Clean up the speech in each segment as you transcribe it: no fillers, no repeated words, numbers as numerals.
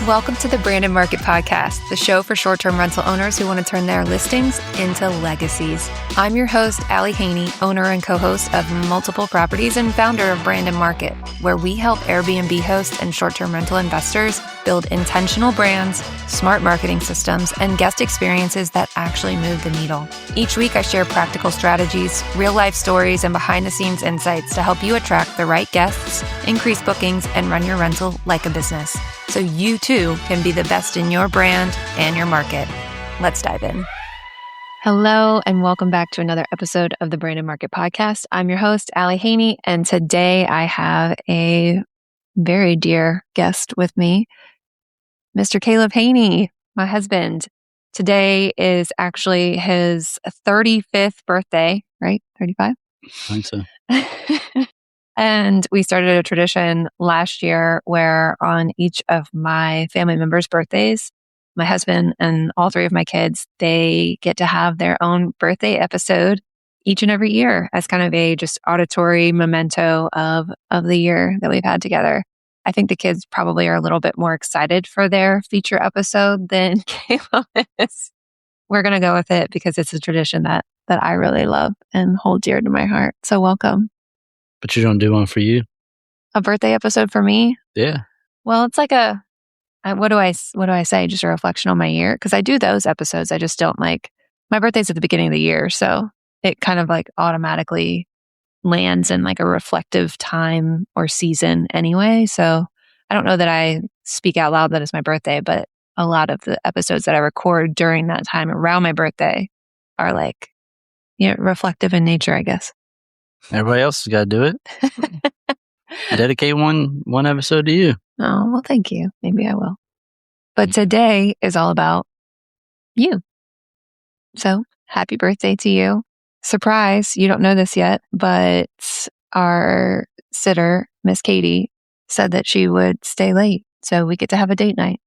Welcome to the Brandon Market Podcast, the show for short-term rental owners who want to turn their listings into legacies. I'm your host, Allie Haney, owner and co-host of multiple properties and founder of Brandon Market, where we help Airbnb hosts and short-term rental investors build intentional brands, smart marketing systems, and guest experiences that actually move the needle. Each week, I share practical strategies, real-life stories, and behind-the-scenes insights to help you attract the right guests, increase bookings, and run your rental like a business, so you too can be the best in your brand and your market. Let's dive in. Hello, and welcome back to another episode of the Brandon Market Podcast. I'm your host, Allie Haney, and today I have a very dear guest with me, Mr. Caleb Haney, my husband. Today is actually his 35th birthday, right? 35? I think so. And we started a tradition last year where on each of my family members' birthdays, my husband and all three of my kids, they get to have their own birthday episode each and every year as kind of a just auditory memento of the year that we've had together. I think the kids probably are a little bit more excited for their feature episode than Caleb is. We're going to go with it because it's a tradition that I really love and hold dear to my heart. So welcome. But you don't do one for you? A birthday episode for me? Yeah. Well, it's like what do I say? Just a reflection on my year? Because I do those episodes. I just don't my birthday's at the beginning of the year. So it kind of automatically lands in a reflective time or season anyway. So I don't know that I speak out loud that it's my birthday, but a lot of the episodes that I record during that time around my birthday are reflective in nature, I guess. Everybody else has got to do it. Dedicate one episode to you. Oh, well, thank you. Maybe I will. But today is all about you. So happy birthday to you. Surprise, you don't know this yet, but our sitter, Miss Katie, said that she would stay late. So we get to have a date night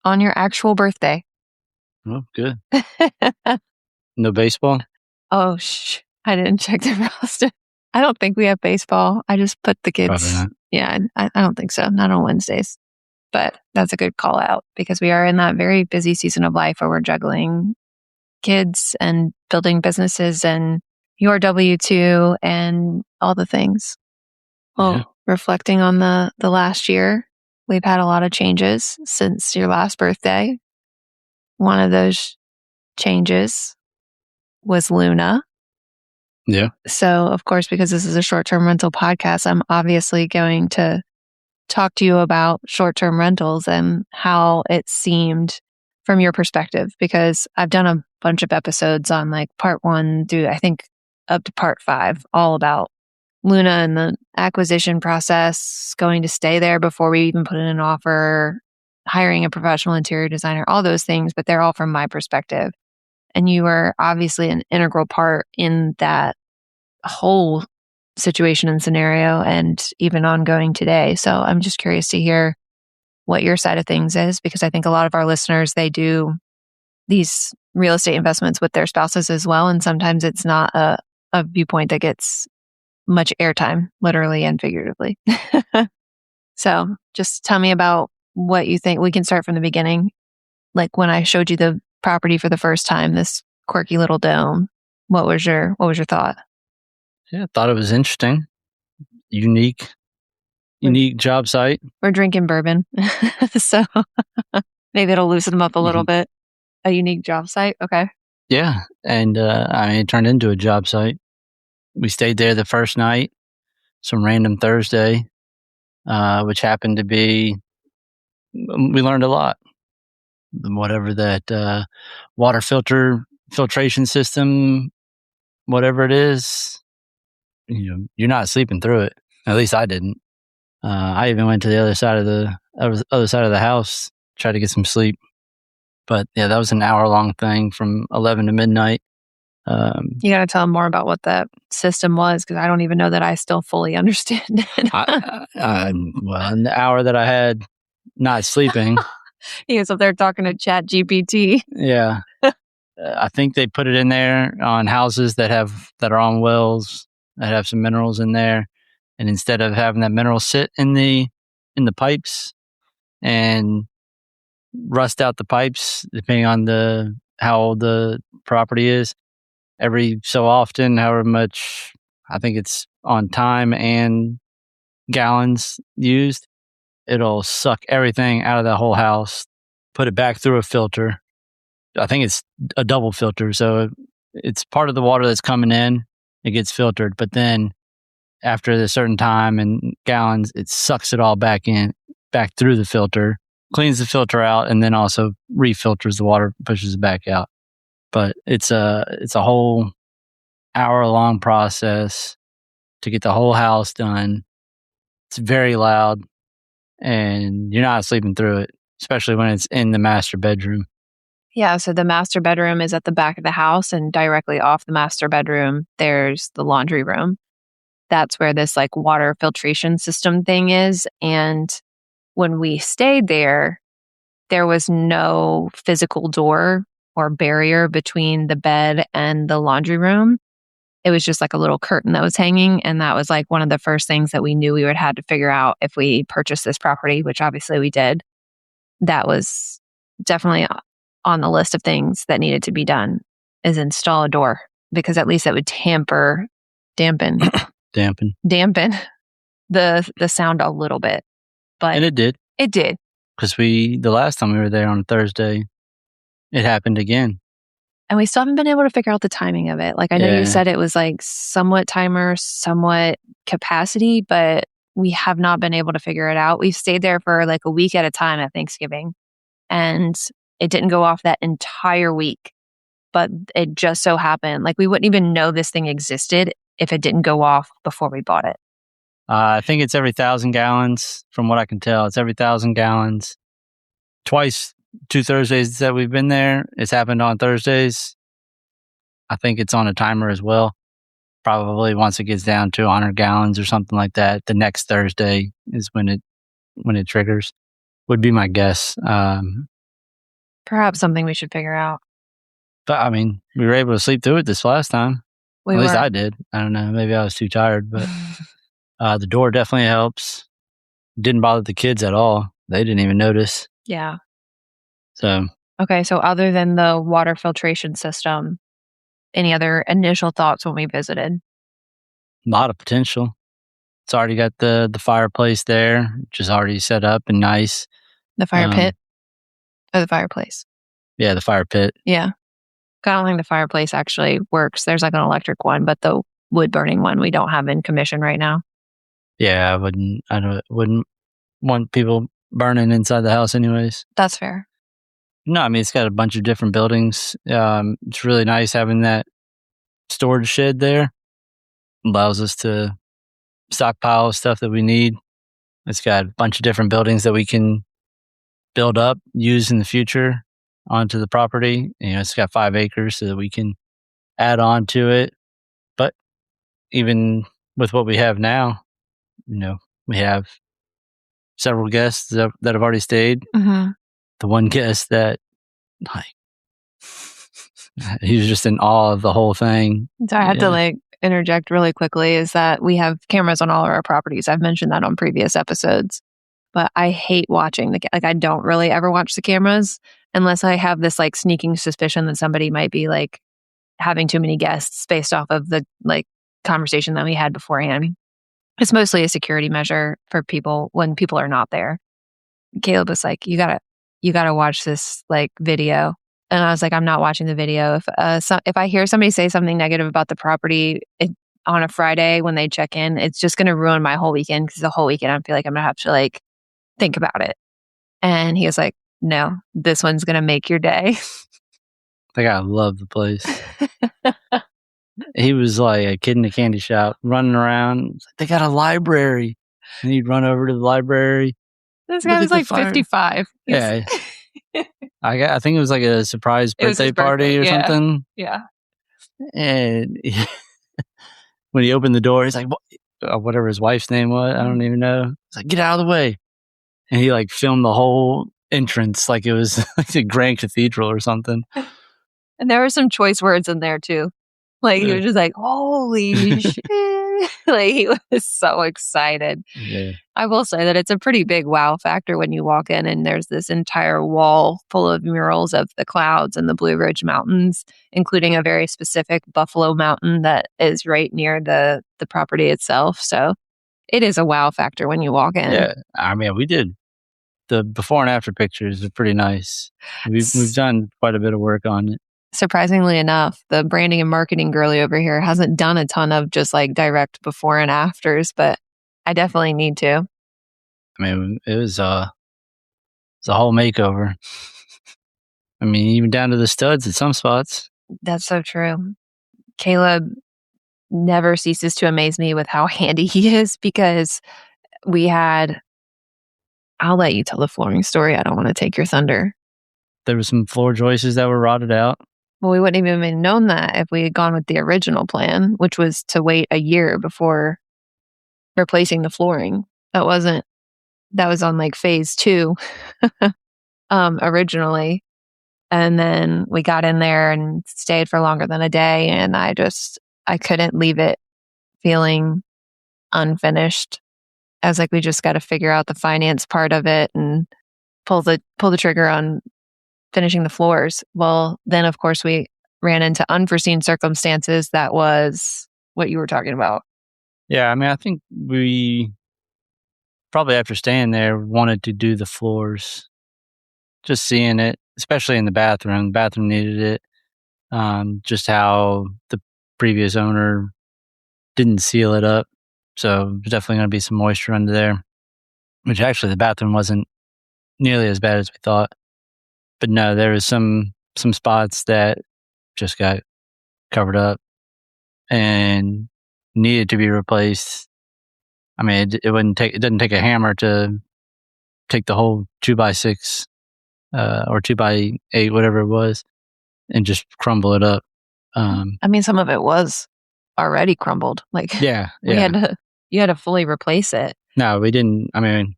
on your actual birthday. Oh, good. No baseball? Oh, I didn't check the roster. I don't think we have baseball. I just put the kids. Probably not. Yeah, I don't think so. Not on Wednesdays. But that's a good call out because we are in that very busy season of life where we're juggling kids and building businesses and your W-2 and all the things. Well, Yeah. Reflecting on the last year, we've had a lot of changes since your last birthday. One of those changes was Luna. Yeah. So, of course, because this is a short-term rental podcast, I'm obviously going to talk to you about short-term rentals and how it seemed from your perspective, because I've done a bunch of episodes on part 1 through, I think, up to part 5, all about Luna and the acquisition process, going to stay there before we even put in an offer, hiring a professional interior designer, all those things, but they're all from my perspective. And you were obviously an integral part in that whole situation and scenario and even ongoing today. So I'm just curious to hear what your side of things is, because I think a lot of our listeners, they do these real estate investments with their spouses as well. And sometimes it's not a viewpoint that gets much airtime, literally and figuratively. So just tell me about what you think. We can start from the beginning. Like when I showed you the property for the first time, this quirky little dome, what was your thought? Yeah, I thought it was interesting. Unique job site. We're drinking bourbon. So maybe it'll loosen them up a little bit. A unique job site. Okay. Yeah. And it turned into a job site. We stayed there the first night, some random Thursday, which happened to be, we learned a lot. Whatever that water filtration system, whatever it is, you're not sleeping through it. At least I didn't. I even went to the other side of the house, tried to get some sleep. But yeah, that was an hour-long thing from 11 to midnight. You got to tell them more about what that system was, because I don't even know that I still fully understand it. Well, in the hour that I had not sleeping, he was up there talking to Chat GPT. Yeah, I think they put it in there on houses that are on wells that have some minerals in there, and instead of having that mineral sit in the pipes and rust out the pipes depending on how old the property is. Every so often, however much, I think it's on time and gallons used, it'll suck everything out of the whole house, put it back through a filter. I think it's a double filter, so it's part of the water that's coming in, it gets filtered, but then after a certain time and gallons, it sucks it all back through the filter, cleans the filter out, and then also refilters the water, pushes it back out. But it's a whole hour-long process to get the whole house done. It's very loud, and you're not sleeping through it, especially when it's in the master bedroom. Yeah, so the master bedroom is at the back of the house, and directly off the master bedroom, there's the laundry room. That's where this like water filtration system thing is. And when we stayed there, there was no physical door or barrier between the bed and the laundry room. It was just like a little curtain that was hanging. And that was like one of the first things that we knew we would have to figure out if we purchased this property, which obviously we did. That was definitely on the list of things that needed to be done, is install a door, because at least that would dampen the sound a little bit. But and it did. It did. Because the last time we were there on a Thursday, it happened again. And we still haven't been able to figure out the timing of it. Like, I know you said it was like somewhat timer, somewhat capacity, but we have not been able to figure it out. We've stayed there for like a week at a time at Thanksgiving, and it didn't go off that entire week. But it just so happened, like we wouldn't even know this thing existed if it didn't go off before we bought it. I think it's every 1,000 gallons. From what I can tell, it's every 1,000 gallons. Twice, 2 Thursdays that we've been there, it's happened on Thursdays. I think it's on a timer as well. Probably once it gets down to 100 gallons or something like that, the next Thursday is when it triggers. Would be my guess. Perhaps something we should figure out. But I mean, we were able to sleep through it this last time. At least I did. I don't know. Maybe I was too tired, but the door definitely helps. Didn't bother the kids at all. They didn't even notice. Yeah. So. Okay. So other than the water filtration system, any other initial thoughts when we visited? A lot of potential. It's already got the fireplace there, which is already set up and nice. The fire pit? Or the fireplace? Yeah, the fire pit. Yeah. I don't think the fireplace actually works. There's like an electric one, but the wood burning one we don't have in commission right now. Yeah, I wouldn't want people burning inside the house anyways. That's fair. No, I mean, it's got a bunch of different buildings. It's really nice having that storage shed there. Allows us to stockpile stuff that we need. It's got a bunch of different buildings that we can build up, use in the future onto the property. It's got 5 acres so that we can add on to it. But even with what we have now, we have several guests that have already stayed. Mm-hmm. The one guest that, he was just in awe of the whole thing. So I have to interject really quickly, is that we have cameras on all of our properties. I've mentioned that on previous episodes, but I hate watching I don't really ever watch the cameras unless I have this sneaking suspicion that somebody might be having too many guests based off of the conversation that we had beforehand. It's mostly a security measure for people when people are not there. Caleb was like, you gotta watch this video. And I was like, I'm not watching the video. If I hear somebody say something negative about the property on a Friday when they check in, it's just going to ruin my whole weekend, because the whole weekend I feel like I'm going to have to think about it. And he was like, no, this one's going to make your day. I love the place. He was like a kid in a candy shop running around. They got a library. And he'd run over to the library. This guy was 55. Yeah. I think it was a surprise birthday party or something. Yeah. And when he opened the door, he's like, whatever his wife's name was, I don't even know. He's like, get out of the way. And he filmed the whole entrance like it was the Grand Cathedral or something. And there were some choice words in there too. Like, he was just like, holy shit. Like, he was so excited. Yeah. I will say that it's a pretty big wow factor when you walk in and there's this entire wall full of murals of the clouds and the Blue Ridge Mountains, including a very specific Buffalo Mountain that is right near the property itself. So it is a wow factor when you walk in. Yeah. I mean, we did the before and after pictures are pretty nice. We've done quite a bit of work on it. Surprisingly enough, the branding and marketing girly over here hasn't done a ton of just like direct before and afters, but I definitely need to. I mean, it was a whole makeover. I mean, even down to the studs at some spots. That's so true. Caleb never ceases to amaze me with how handy he is because I'll let you tell the flooring story. I don't want to take your thunder. There were some floor joists that were rotted out. Well, we wouldn't even have known that if we had gone with the original plan, which was to wait a year before replacing the flooring. That was on like phase 2 originally. And then we got in there and stayed for longer than a day. And I couldn't leave it feeling unfinished. I was like, we just got to figure out the finance part of it and pull the trigger on finishing the floors. Well, then of course we ran into unforeseen circumstances. That was what you were talking about. Yeah, I mean, I think we probably after staying there wanted to do the floors. Just seeing it, especially in the bathroom. The bathroom needed it. Just how the previous owner didn't seal it up. So there's definitely going to be some moisture under there, which actually the bathroom wasn't nearly as bad as we thought. But no, there was some spots that just got covered up and needed to be replaced. I mean, it doesn't take a hammer to take the whole 2x6 or 2x8, whatever it was, and just crumble it up. I mean, some of it was already crumbled. Like, yeah. you had to fully replace it. No, we didn't. I mean,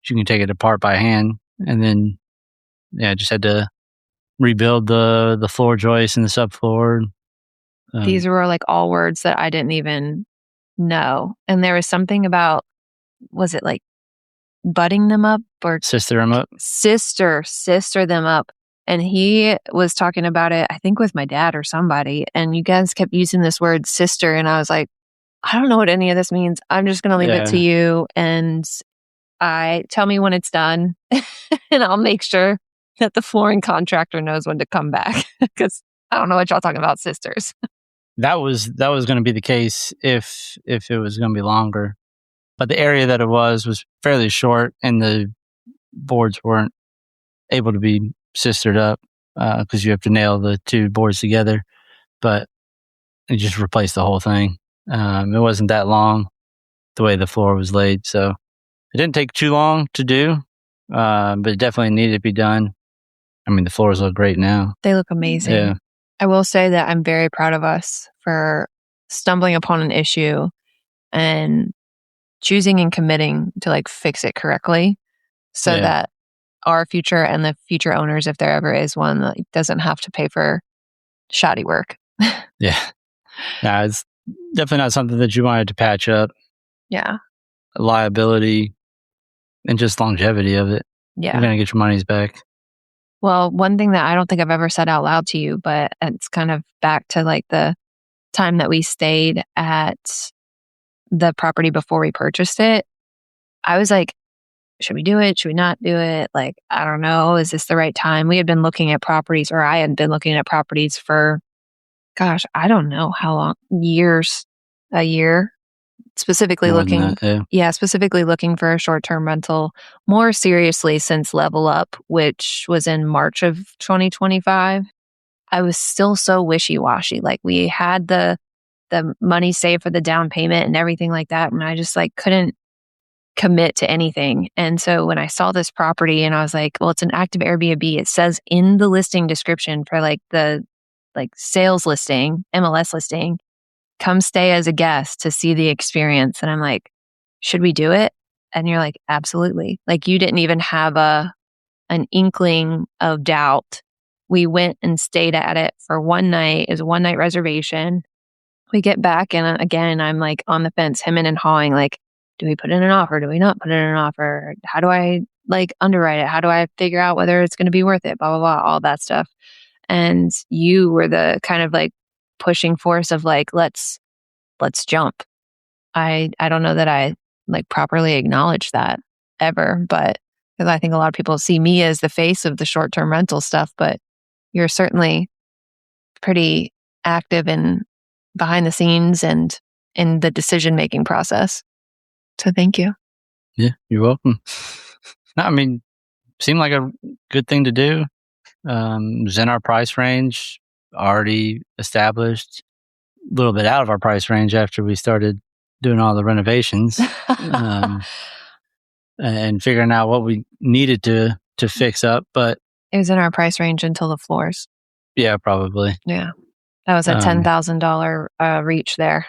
you can take it apart by hand, and then just had to rebuild the floor joist and the subfloor. These were like all words that I didn't even know, and there was something about, was it like butting them up or sister them up? Sister them up. And he was talking about it, I think with my dad or somebody, and you guys kept using this word sister, and I was like, I don't know what any of this means. I'm just going to leave it to you, and tell me when it's done, and I'll make sure that the flooring contractor knows when to come back, because I don't know what y'all talking about, sisters. That was going to be the case if it was going to be longer, but the area that it was fairly short, and the boards weren't able to be sistered up because you have to nail the two boards together. But it just replaced the whole thing. It wasn't that long the way the floor was laid, so it didn't take too long to do, but it definitely needed to be done. I mean, the floors look great now. They look amazing. Yeah. I will say that I'm very proud of us for stumbling upon an issue and choosing and committing to like fix it correctly so that our future and the future owners, if there ever is one, like, doesn't have to pay for shoddy work. Yeah. No, it's definitely not something that you wanted to patch up. Yeah. Liability and just longevity of it. Yeah. You're going to get your monies back. Well, one thing that I don't think I've ever said out loud to you, but it's kind of back to like the time that we stayed at the property before we purchased it. I was like, should we do it? Should we not do it? Like, I don't know. Is this the right time? We had been looking at properties, or I had been looking at properties for, gosh, I don't know how long, a year, specifically specifically looking for a short-term rental more seriously since Level Up, which was in March of 2025. I was still so wishy-washy. Like, we had the money saved for the down payment and everything like that, and I just like couldn't commit to anything. And so when I saw this property and I was like, well, it's an active Airbnb. It says in the listing description for like the sales listing, MLS listing, come stay as a guest to see the experience. And I'm like, should we do it? And you're like, absolutely. Like, you didn't even have an inkling of doubt. We went and stayed at it for one night. It was a one-night reservation. we get back and again, I'm like on the fence, hemming and hawing, like, do we put in an offer? Do we not put in an offer? How do I like underwrite it? How do I figure out whether it's going to be worth it? Blah, blah, blah, all that stuff. And you were the kind of like pushing force of like, let's jump. I don't know that I like properly acknowledge that ever, but because I think a lot of people see me as the face of the short-term rental stuff, but you're certainly pretty active in behind the scenes and in the decision-making process. So thank you. Yeah, you're welcome. No, I mean, seemed like a good thing to do. It was in our price range, already established. A little bit out of our price range after we started doing all the renovations and figuring out what we needed to fix up. But it was in our price range until the floors. Yeah, probably. Yeah, that was a $10,000 reach there.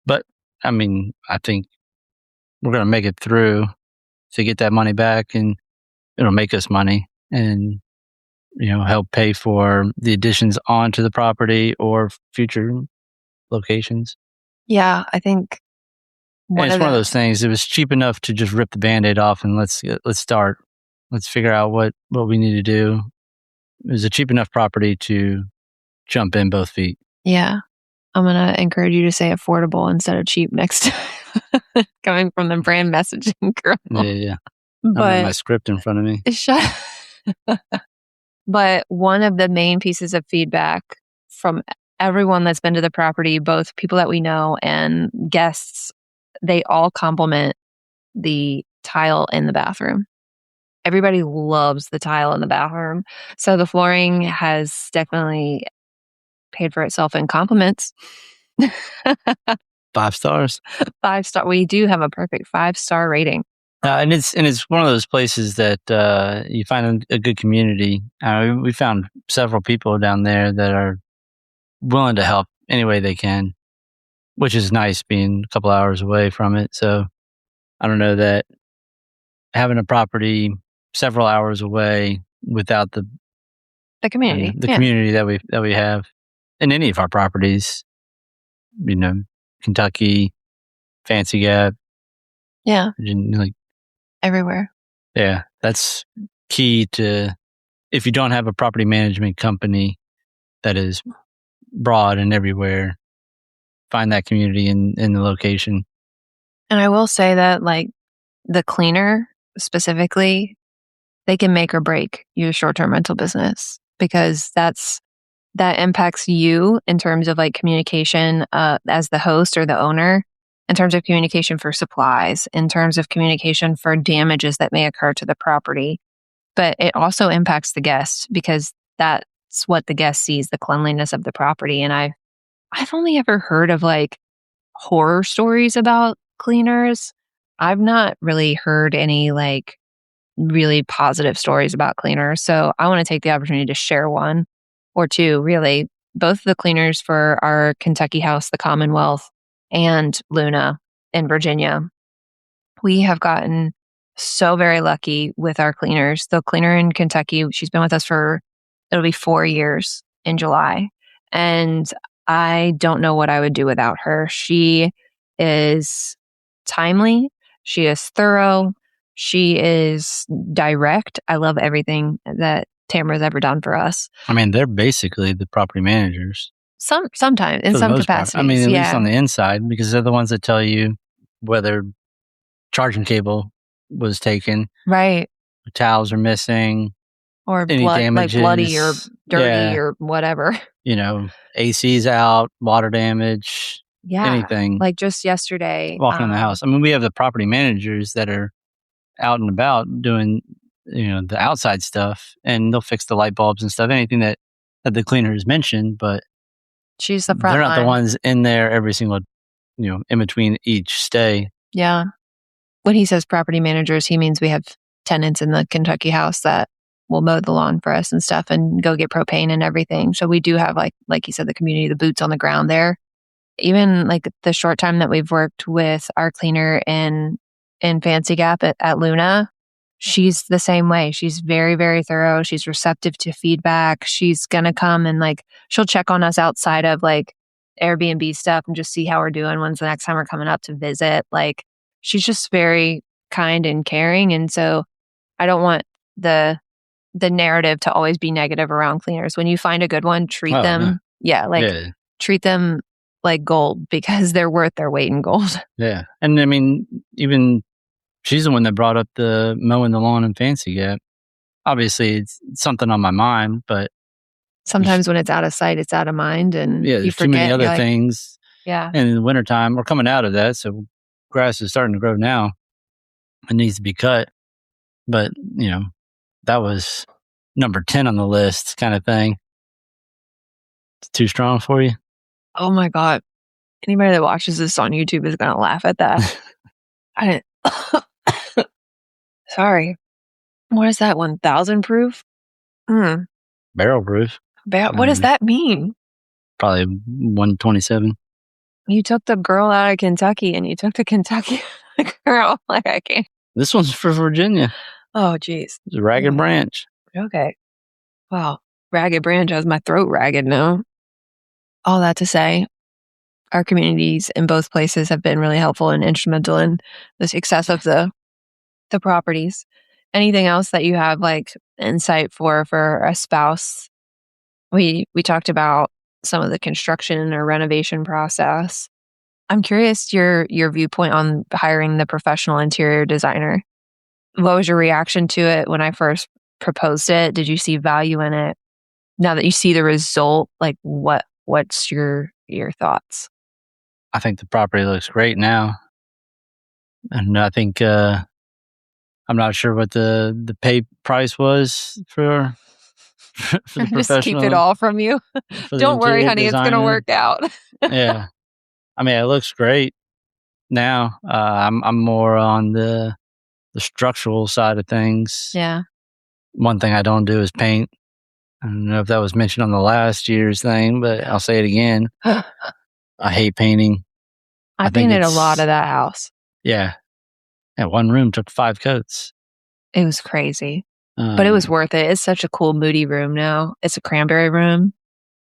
But I mean, I think we're going to make it through to get that money back, and it'll make us money and, help pay for the additions onto the property or future locations. Yeah, I think it's one of those things. It was cheap enough to just rip the Band-Aid off and let's start. Let's figure out what we need to do. It was a cheap enough property to jump in both feet. Yeah. I'm going to encourage you to say affordable instead of cheap next time. Coming from the brand messaging girl. Yeah. But I have my script in front of me. But one of the main pieces of feedback from everyone that's been to the property, both people that we know and guests, they all compliment the tile in the bathroom. Everybody loves the tile in the bathroom. So the flooring has definitely paid for itself in compliments. 5 stars. 5 star. We do have a perfect 5-star rating. And it's one of those places that you find a good community. We found several people down there that are willing to help any way they can, which is nice being a couple hours away from it. So I don't know that having a property several hours away without the community, community that we have in any of our properties, Kentucky, Fancy Gap, like everywhere. Yeah, that's key to, if you don't have a property management company that is broad and everywhere, find that community in the location. And I will say that, like, the cleaner specifically, they can make or break your short-term rental business, because that impacts you in terms of like communication as the host or the owner, in terms of communication for supplies, in terms of communication for damages that may occur to the property. But it also impacts the guest, because that's what the guest sees, the cleanliness of the property. And I've only ever heard of like horror stories about cleaners. I've not really heard any like really positive stories about cleaners. So I want to take the opportunity to share one or two, really. Both the cleaners for our Kentucky house, the Commonwealth, and Luna in Virginia, we have gotten so very lucky with our cleaners. The cleaner in Kentucky, she's been with us it'll be 4 years in July. And I don't know what I would do without her. She is timely. She is thorough. She is direct. I love everything that Tamara's ever done for us. I mean, they're basically the property managers. Sometimes, in some capacity. I mean, at least on the inside, because they're the ones that tell you whether charging cable was taken. Right. Towels are missing. Or any damages, like bloody or dirty or whatever. AC's out, water damage, anything. Like just yesterday. Walking in the house. I mean, we have the property managers that are out and about doing, the outside stuff, and they'll fix the light bulbs and stuff, anything that the cleaner has mentioned, but she's the front they're not line. the ones in there every single, in between each stay. Yeah. When he says property managers, he means we have tenants in the Kentucky house that will mow the lawn for us and stuff and go get propane and everything. So we do have like you said, the community, the boots on the ground there. Even like the short time that we've worked with our cleaner in Fancy Gap at Luna, she's the same way. She's very, very thorough. She's receptive to feedback. She's going to come and like, she'll check on us outside of like Airbnb stuff and just see how we're doing. When's the next time we're coming up to visit? Like, she's just very kind and caring. And so I don't want the narrative to always be negative around cleaners. When you find a good one, treat them. Yeah. Like, treat them like gold because they're worth their weight in gold. Yeah. And I mean, even she's the one that brought up the mowing the lawn in Fancy Gap. Obviously, it's something on my mind, but sometimes when it's out of sight, it's out of mind, and yeah, you there's forget. Too many other things. Yeah. And in the wintertime, we're coming out of that, so grass is starting to grow now. It needs to be cut. But, you know, that was number 10 on the list kind of thing. It's too strong for you? Oh my God. Anybody that watches this on YouTube is going to laugh at that. I didn't. Sorry. What is that? 1,000 proof? Barrel proof. What does that mean? Probably 127. You took the girl out of Kentucky and you took the Kentucky girl. Like, I can't. This one's for Virginia. Oh, geez. It's a Ragged Branch. Okay. Wow. Ragged Branch has my throat ragged now. All that to say, our communities in both places have been really helpful and instrumental in the success of the properties. Anything else that you have like insight for a spouse? We talked about some of the construction or renovation process. I'm curious your viewpoint on hiring the professional interior designer. What was your reaction to it when I first proposed it? Did you see value in it? Now that you see the result, like what's your thoughts? I think the property looks great now. And I think I'm not sure what the pay price was for the professional. Just keep it all from you. Don't worry, honey, it's going to work out. Yeah. I mean, it looks great now. I'm more on the structural side of things. Yeah. One thing I don't do is paint. I don't know if that was mentioned on the last year's thing, but I'll say it again. I hate painting. I painted a lot of that house. Yeah. And one room took 5 coats. It was crazy. But it was worth it. It's such a cool, moody room now. It's a cranberry room.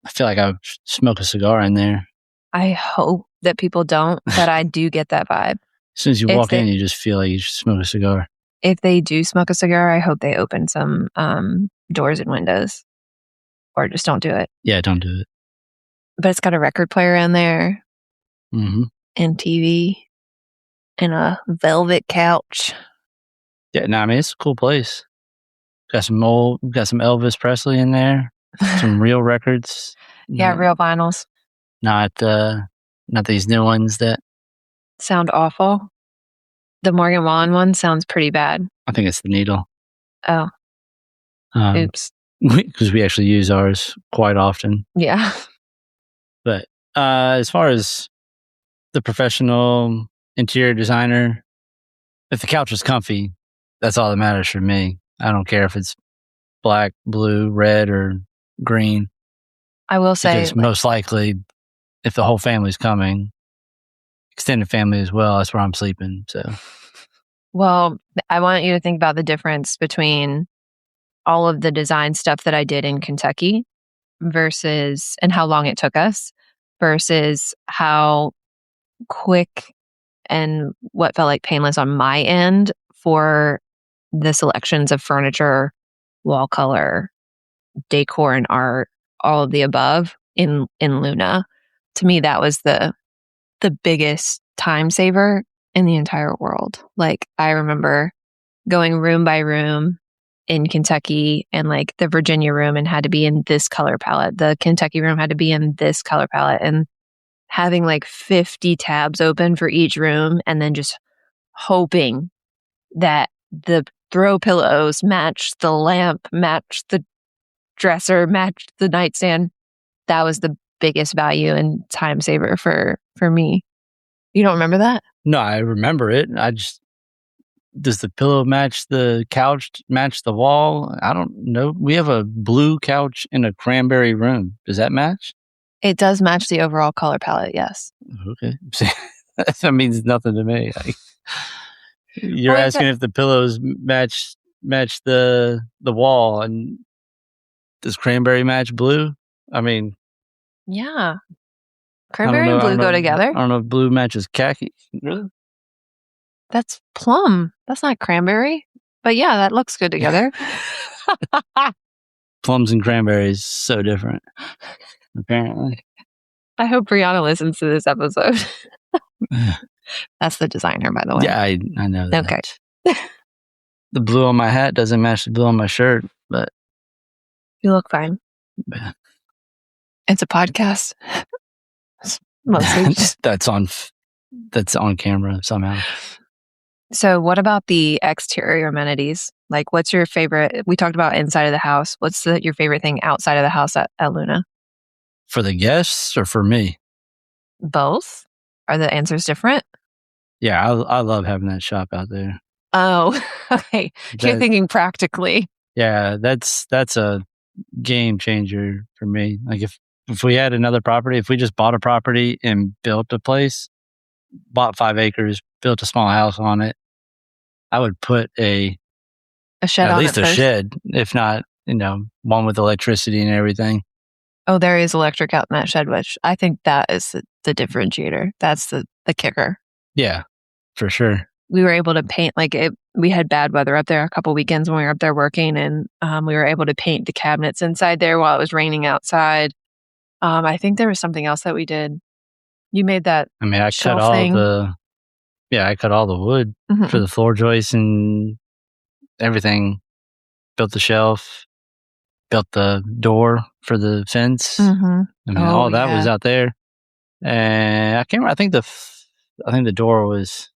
I feel like I would smoke a cigar in there. I hope that people don't, but I do get that vibe. As soon as you walk in, you just feel like you should smoke a cigar. If they do smoke a cigar, I hope they open some doors and windows. Or just don't do it. Yeah, don't do it. But it's got a record player in there. Mm-hmm. And TV. And a velvet couch. Yeah, no, I mean, it's a cool place. Got some Elvis Presley in there. Some real records. Yeah, real vinyls. Not these new ones that sound awful. The Morgan Wallen one sounds pretty bad. I think it's the Needle. Oh. Oops. Because we actually use ours quite often. Yeah. But as far as the professional interior designer, if the couch is comfy, that's all that matters for me. I don't care if it's black, blue, red, or green. I will say, because most likely, if the whole family's coming, extended family as well, that's where I'm sleeping. So, well, I want you to think about the difference between all of the design stuff that I did in Kentucky versus, and how long it took us, versus how quick and what felt like painless on my end for the selections of furniture, wall color, decor, and art, all of the above in Luna. To me, that was the biggest time saver in the entire world. Like, I remember going room by room in Kentucky, and like the Virginia room and had to be in this color palette. The Kentucky room had to be in this color palette, and having like 50 tabs open for each room, and then just hoping that the throw pillows matched the lamp, matched the dresser, matched the nightstand. That was the biggest value and time saver for me. You don't remember that? No, I remember it. Does the pillow match the couch, match the wall? I don't know. We have a blue couch in a cranberry room. Does that match? It does match the overall color palette, yes. Okay. That means nothing to me. You're asking if the pillows match the wall, and does cranberry match blue? I mean, yeah. Cranberry and blue go together? I don't know if blue matches khaki. Really? That's plum. That's not cranberry. But yeah, that looks good together. Plums and cranberries, so different, apparently. I hope Brianna listens to this episode. That's the designer, by the way. Yeah, I know that. Okay. The blue on my hat doesn't match the blue on my shirt, but you look fine. Yeah. It's a podcast. Mostly just... that's on camera somehow. So what about the exterior amenities? Like, what's your favorite? We talked about inside of the house. What's your favorite thing outside of the house at Luna? For the guests or for me? Both. Are the answers different? Yeah, I love having that shop out there. Oh, okay. You're thinking practically. Yeah, that's a game changer for me. Like if we had another property, if we just bought a property and built a place, bought 5 acres, built a small house on it, I would put a shed at on least it a first. shed, if not, one with electricity and everything. Oh, there is electric out in that shed, which I think that is the differentiator. That's the kicker. Yeah, for sure. We were able to paint, we had bad weather up there a couple weekends when we were up there working, and we were able to paint the cabinets inside there while it was raining outside. I think there was something else that we did. You made that I cut all thing. I cut all the wood for the floor joists and everything. Built the shelf, built the door for the fence. All that was out there. And I can't remember. I think the door was...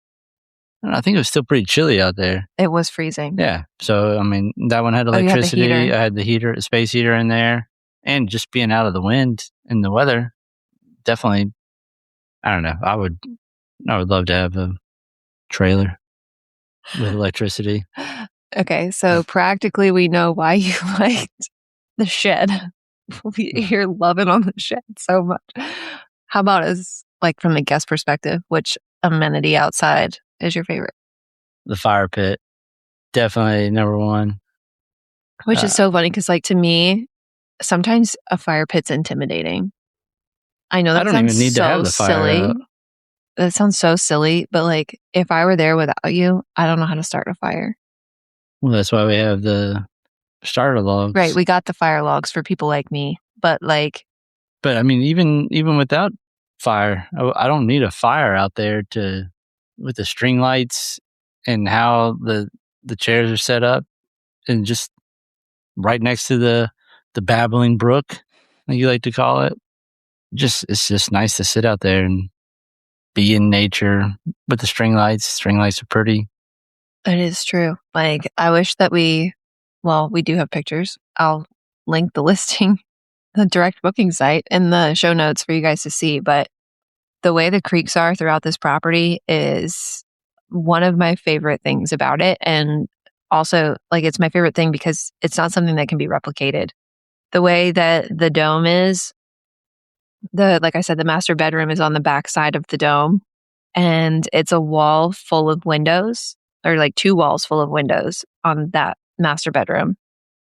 I think it was still pretty chilly out there. It was freezing. Yeah. So, that one had electricity. I had the space heater in there. And just being out of the wind and the weather, definitely, I don't know. I would love to have a trailer with electricity. Okay. So practically we know why you liked the shed. You're loving on the shed so much. How about from the guest perspective, which amenity outside is your favorite? The fire pit. Definitely number one. Which is so funny because, to me, sometimes a fire pit's intimidating. I know that I don't even need to have the fire silly. out. That sounds so silly, but if I were there without you, I don't know how to start a fire. Well, that's why we have the starter logs. Right, we got the fire logs for people like me, but But even without fire, I don't need a fire out there with the string lights and how the chairs are set up, and just right next to the babbling brook, like you like to call it. It's just nice to sit out there and be in nature with the string lights. String lights are pretty. It is true. I wish that we do have pictures. I'll link the listing, the direct booking site, in the show notes for you guys to see. But the way the creeks are throughout this property is one of my favorite things about it. And also, it's my favorite thing because it's not something that can be replicated. The way that the dome is, like I said, the master bedroom is on the back side of the dome, and it's a wall full of windows, or 2 walls full of windows on that master bedroom.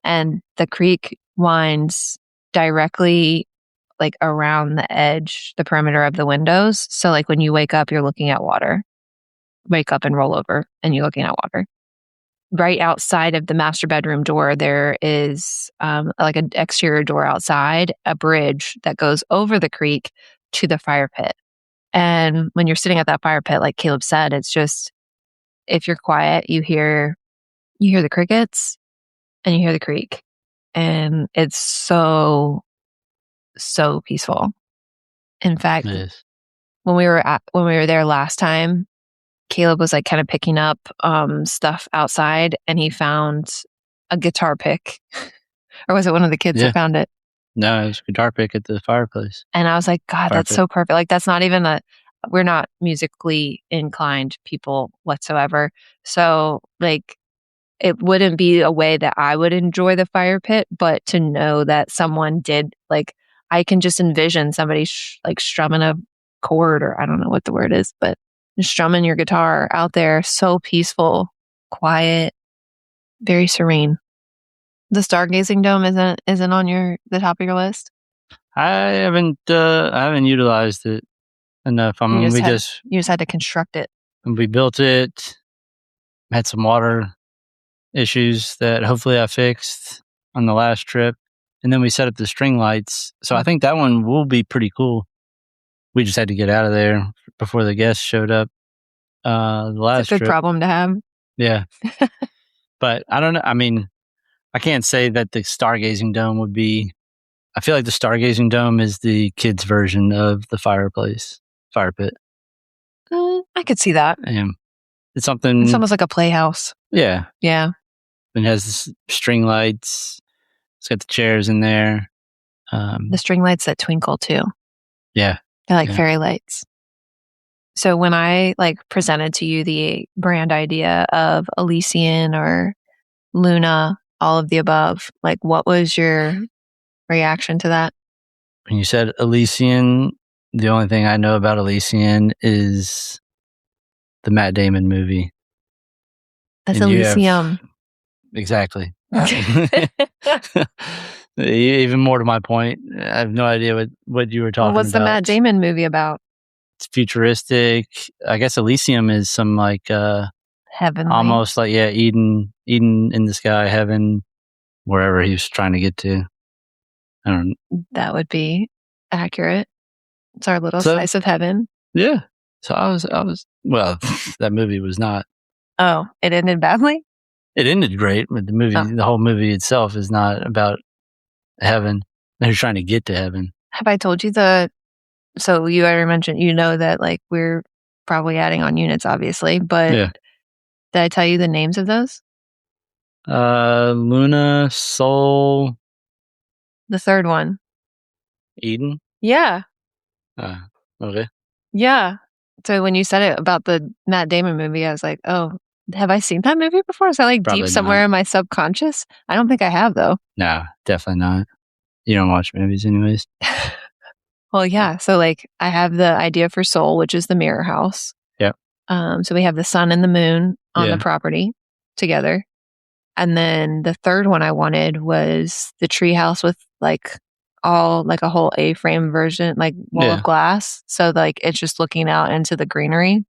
And the creek winds directly around the edge, the perimeter of the windows. So when you wake up, you're looking at water. Wake up and roll over and you're looking at water. Right outside of the master bedroom door, there is an exterior door outside, a bridge that goes over the creek to the fire pit. And when you're sitting at that fire pit, like Caleb said, it's just, if you're quiet, you hear the crickets and you hear the creek. And it's so peaceful. In fact, when we were there last time, Caleb was kind of picking up stuff outside, and he found a guitar pick. Or was it one of the kids that found it? No, it was a guitar pick at the fireplace. And I was like, God, that's so perfect. That's not even we're not musically inclined people whatsoever. So it wouldn't be a way that I would enjoy the fire pit, but to know that someone did, I can just envision somebody strumming a chord, or I don't know what the word is, but strumming your guitar out there. So peaceful, quiet, very serene. The stargazing dome isn't on the top of your list? I haven't utilized it enough. I mean, You just had to construct it. we built it, had some water issues that hopefully I fixed on the last trip. And then we set up the string lights. So I think that one will be pretty cool. We just had to get out of there before the guests showed up. The last It's a good trip. problem to have. Yeah. But I don't know. I mean, I can't say that the stargazing dome would be. I feel like the stargazing dome is the kids' version of the fire pit. I could see that. It's something. It's almost like a playhouse. Yeah. Yeah. It has this string lights. It's got the chairs in there. The string lights that twinkle too. Yeah. They're like fairy lights. So when I presented to you the brand idea of Elysian or Luna, all of the above, what was your reaction to that? When you said Elysian, the only thing I know about Elysian is the Matt Damon movie. That's Elysium. Exactly. Even more to my point, I have no idea what you were talking about. What's the Matt Damon movie about? It's futuristic. I guess Elysium is some heaven, almost Eden in the sky, heaven, wherever he was trying to get to. I don't know. That would be accurate. It's our little slice of heaven. Yeah. So I was well, that movie was not. Oh, it ended badly? It ended great, but the whole movie itself is not about heaven. They're trying to get to heaven. Have I told you so you already mentioned, that we're probably adding on units, obviously, but did I tell you the names of those? Luna, Soul. The third one. Eden? Yeah. Okay. Yeah. So when you said it about the Matt Damon movie, I was like, oh, have I seen that movie before? Is that probably deep somewhere in my subconscious? I don't think I have, though. No, definitely not. You don't watch movies anyways. Well, yeah. So I have the idea for Soul, which is the mirror house. Yep. So we have the sun and the moon on the property together. And then the third one I wanted was the tree house with a whole A-frame version, wall of glass. So it's just looking out into the greenery.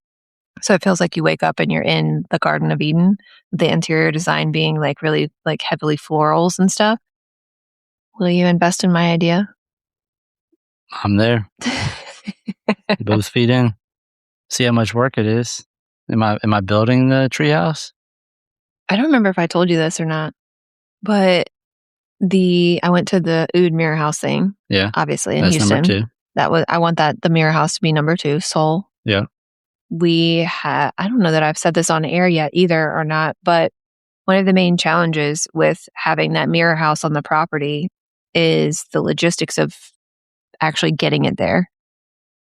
So it feels like you wake up and you're in the Garden of Eden, the interior design being really heavily florals and stuff. Will you invest in my idea? I'm there. Both feet in. See how much work it is. Am I building the treehouse? I don't remember if I told you this or not, but I went to the Oud Mirror House thing. Yeah, obviously in that's Houston. Number 2. I want the mirror house to be number 2. Soul. Yeah. I don't know that I've said this on air yet either or not, but one of the main challenges with having that mirror house on the property is the logistics of actually getting it there.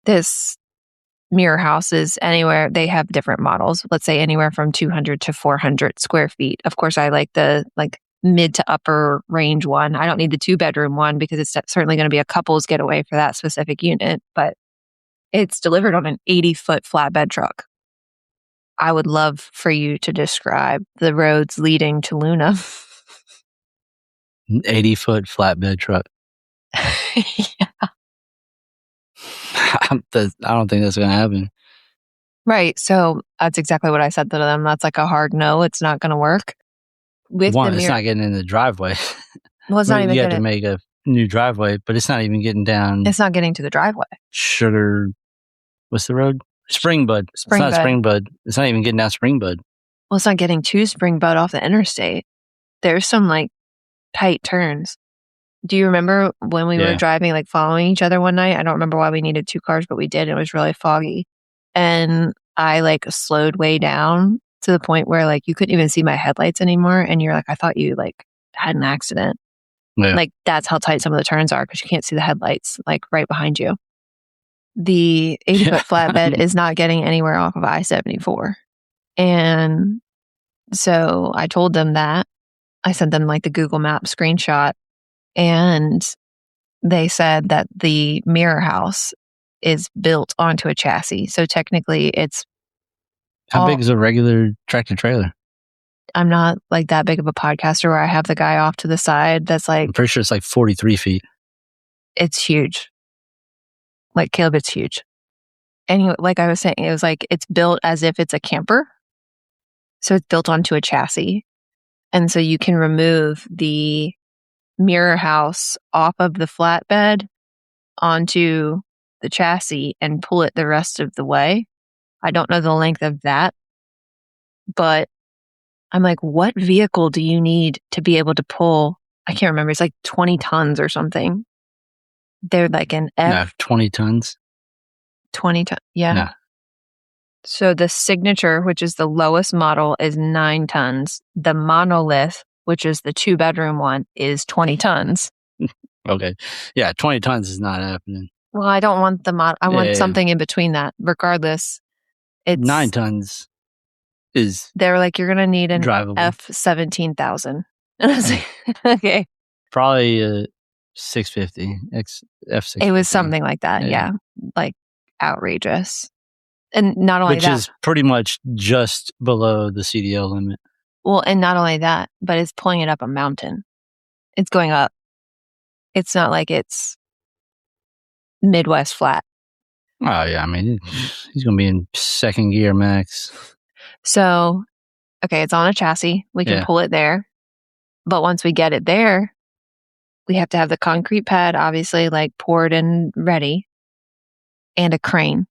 This mirror house is anywhere, they have different models, let's say anywhere from 200 to 400 square feet. Of course, I like the mid to upper range one. I don't need the 2-bedroom one because it's certainly going to be a couple's getaway for that specific unit, but it's delivered on an 80-foot flatbed truck. I would love for you to describe the roads leading to Luna. An 80-foot flatbed truck. Yeah. I don't think that's going to happen. Right. So that's exactly what I said to them. That's a hard no. It's not going to work. It's not getting in the driveway. Well, it's not even. You have to make a new driveway, but it's not even getting down. It's not getting to the driveway. What's the road? Springbud. It's not Springbud. It's not even getting down Springbud. Well, it's not getting to Springbud off the interstate. There's some tight turns. Do you remember when we were driving, following each other one night? I don't remember why we needed 2 cars, but we did. It was really foggy. And I slowed way down to the point where you couldn't even see my headlights anymore. And you're I thought you had an accident. Yeah. That's how tight some of the turns are because you can't see the headlights right behind you. The 80-foot flatbed is not getting anywhere off of I-74. And so I told them that. I sent them the Google Map screenshot. And they said that the mirror house is built onto a chassis. So technically it's... How big is a regular tractor trailer? I'm not that big of a podcaster where I have the guy off to the side that's I'm pretty sure it's 43 feet. It's huge. Like, Caleb, it's huge. Anyway, like I was saying, it was like it's built as if it's a camper. So it's built onto a chassis. And so you can remove the mirror house off of the flatbed onto the chassis and pull it the rest of the way. I don't know the length of that, but I'm like, what vehicle do you need to be able to pull? I can't remember. It's like 20 tons or something. They're like an No, 20 tons. 20 tons. Yeah. No. So the Signature, which is the lowest model, is 9 tons. The Monolith, which is the 2-bedroom one, is 20 tons. Okay. Yeah, 20 tons is not happening. Well, I don't want the I want something in between that. Regardless, it's 9 tons is they're like, you're gonna need an drivable. F17,000. And I was like, okay. Probably a 650 F650. It was something like that. Yeah. Like outrageous. And not only which that, is pretty much just below the CDL limit. Well, and not only that, but it's pulling it up a mountain. It's going up. It's not like it's Midwest flat. Oh, yeah. I mean, he's going to be in second gear max. So, okay, it's on a chassis. We can pull it there. But once we get it there, we have to have the concrete pad, obviously, like poured and ready, and a crane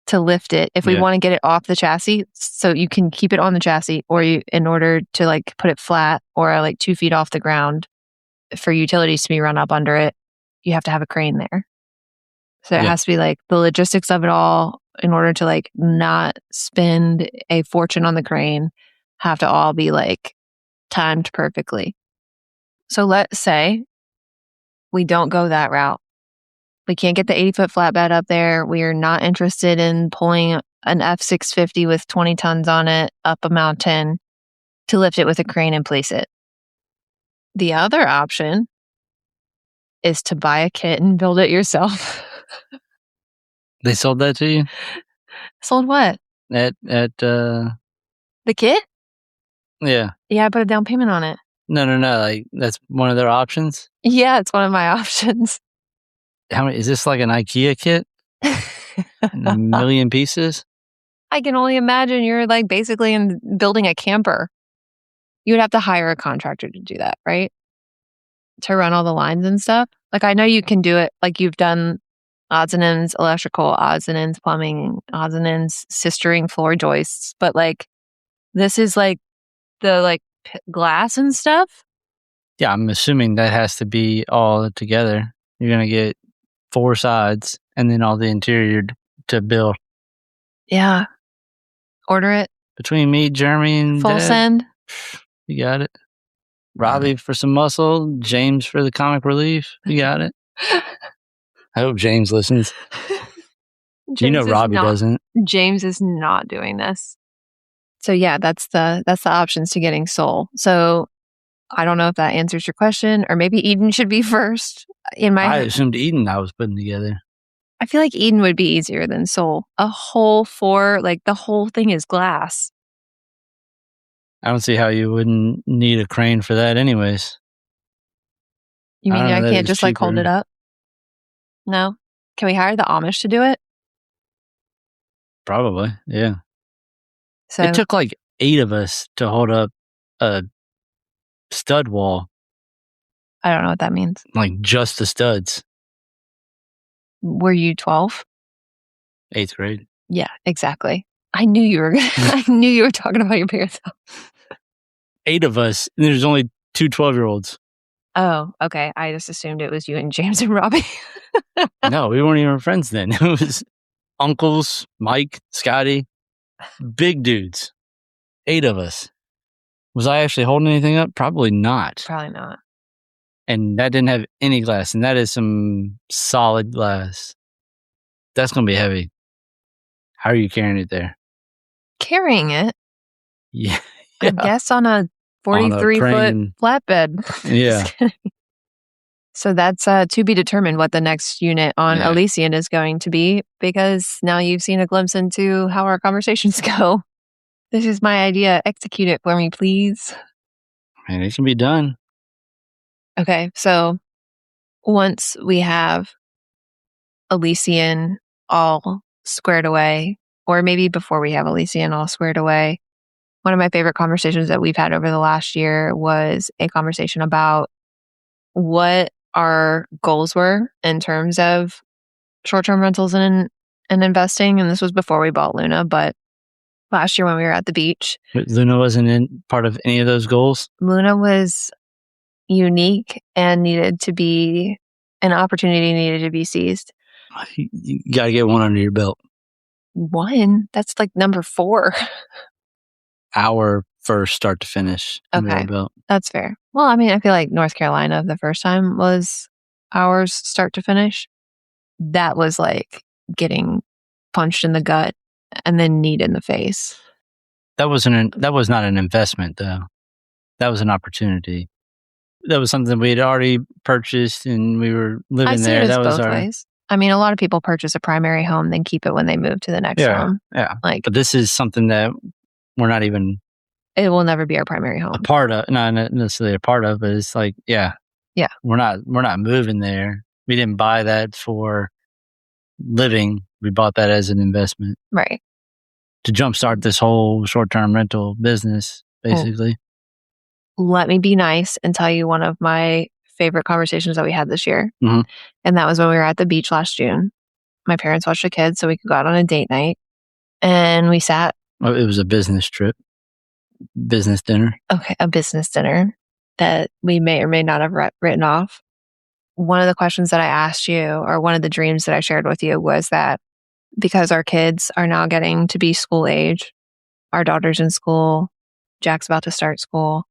to lift it. If we want to get it off the chassis, so you can keep it on the chassis, or in order to like put it flat or like 2 feet off the ground for utilities to be run up under it, you have to have a crane there. So it has to be like the logistics of it all in order to like not spend a fortune on the crane, have to all be like timed perfectly. So let's say we don't go that route. We can't get the 80-foot flatbed up there. We are not interested in pulling an F650 with 20 tons on it up a mountain to lift it with a crane and place it. The other option is to buy a kit and build it yourself. They sold that to you? Sold what? At the kit? Yeah. Yeah, I put a down payment on it. No. Like, that's one of their options? Yeah, it's one of my options. How many? Is this like an IKEA kit? A million pieces? I can only imagine you're like basically building a camper. You would have to hire a contractor to do that, right? To run all the lines and stuff. Like, I know you can do it. Like, you've done odds and ends electrical, odds and ends plumbing, odds and ends sistering floor joists. But like, this is like the like glass and stuff. Yeah, I'm assuming that has to be all together. You're going to get 4 sides and then all the interior to build. Yeah. Order it. Between me, Jeremy, and full Dad, send. You got it. Robbie for some muscle, James for the comic relief. You got it. I hope James listens. Robbie doesn't. James is not doing this. So yeah, that's the options to getting Soul. So I don't know if that answers your question, or maybe Eden should be first. I assumed Eden I was putting together. I feel like Eden would be easier than Soul. A whole 4, like the whole thing is glass. I don't see how you wouldn't need a crane for that anyways. You mean I can't just like hold it up? No? Can we hire the Amish to do it? Probably, yeah. So it took like 8 of us to hold up a stud wall. I don't know what that means. Like just the studs. Were you 12? 8th grade. Yeah, exactly. I knew you were I knew you were talking about your parents' house. 8 of us, and there's only 2 12-year-olds. Oh, okay. I just assumed it was you and James and Robbie. No, we weren't even friends then. It was uncles, Mike, Scotty, big dudes. 8 of us. Was I actually holding anything up? Probably not. Probably not. And that didn't have any glass, and that is some solid glass. That's going to be heavy. How are you carrying it there? Carrying it? Yeah. I guess on a 43-foot flatbed. Yeah. So that's to be determined what the next unit on Elysian is going to be, because now you've seen a glimpse into how our conversations go. This is my idea. Execute it for me, please. And it can be done. Okay, so once we have Elysian all squared away, or maybe before we have Elysian all squared away, one of my favorite conversations that we've had over the last year was a conversation about what our goals were in terms of short-term rentals and investing. And this was before we bought Luna, but last year when we were at the beach. But Luna wasn't in part of any of those goals? Luna was unique and needed to be an opportunity needed to be seized. You got to get one under your belt. One? That's like number 4. Our first start to finish under our belt. That's fair. Well, I mean, I feel like North Carolina the first time was ours start to finish. That was like getting punched in the gut and then kneed in the face. That was not an investment though. That was an opportunity. That was something we had already purchased and we were living there. It was both ways. I mean, a lot of people purchase a primary home, then keep it when they move to the next home. Yeah. But this is something that we're not even. It will never be our primary home. A part of, not necessarily a part of, but it's like, yeah. We're not moving there. We didn't buy that for living. We bought that as an investment. Right. To jumpstart this whole short-term rental business, basically. Let me be nice and tell you one of my favorite conversations that we had this year. Mm-hmm. And that was when we were at the beach last June. My parents watched the kids so we could go out on a date night. And we sat. Well, it was a business trip. Business dinner. Okay, a business dinner that we may or may not have written off. One of the questions that I asked you, or one of the dreams that I shared with you, was that because our kids are now getting to be school age, our daughter's in school, Jack's about to start school,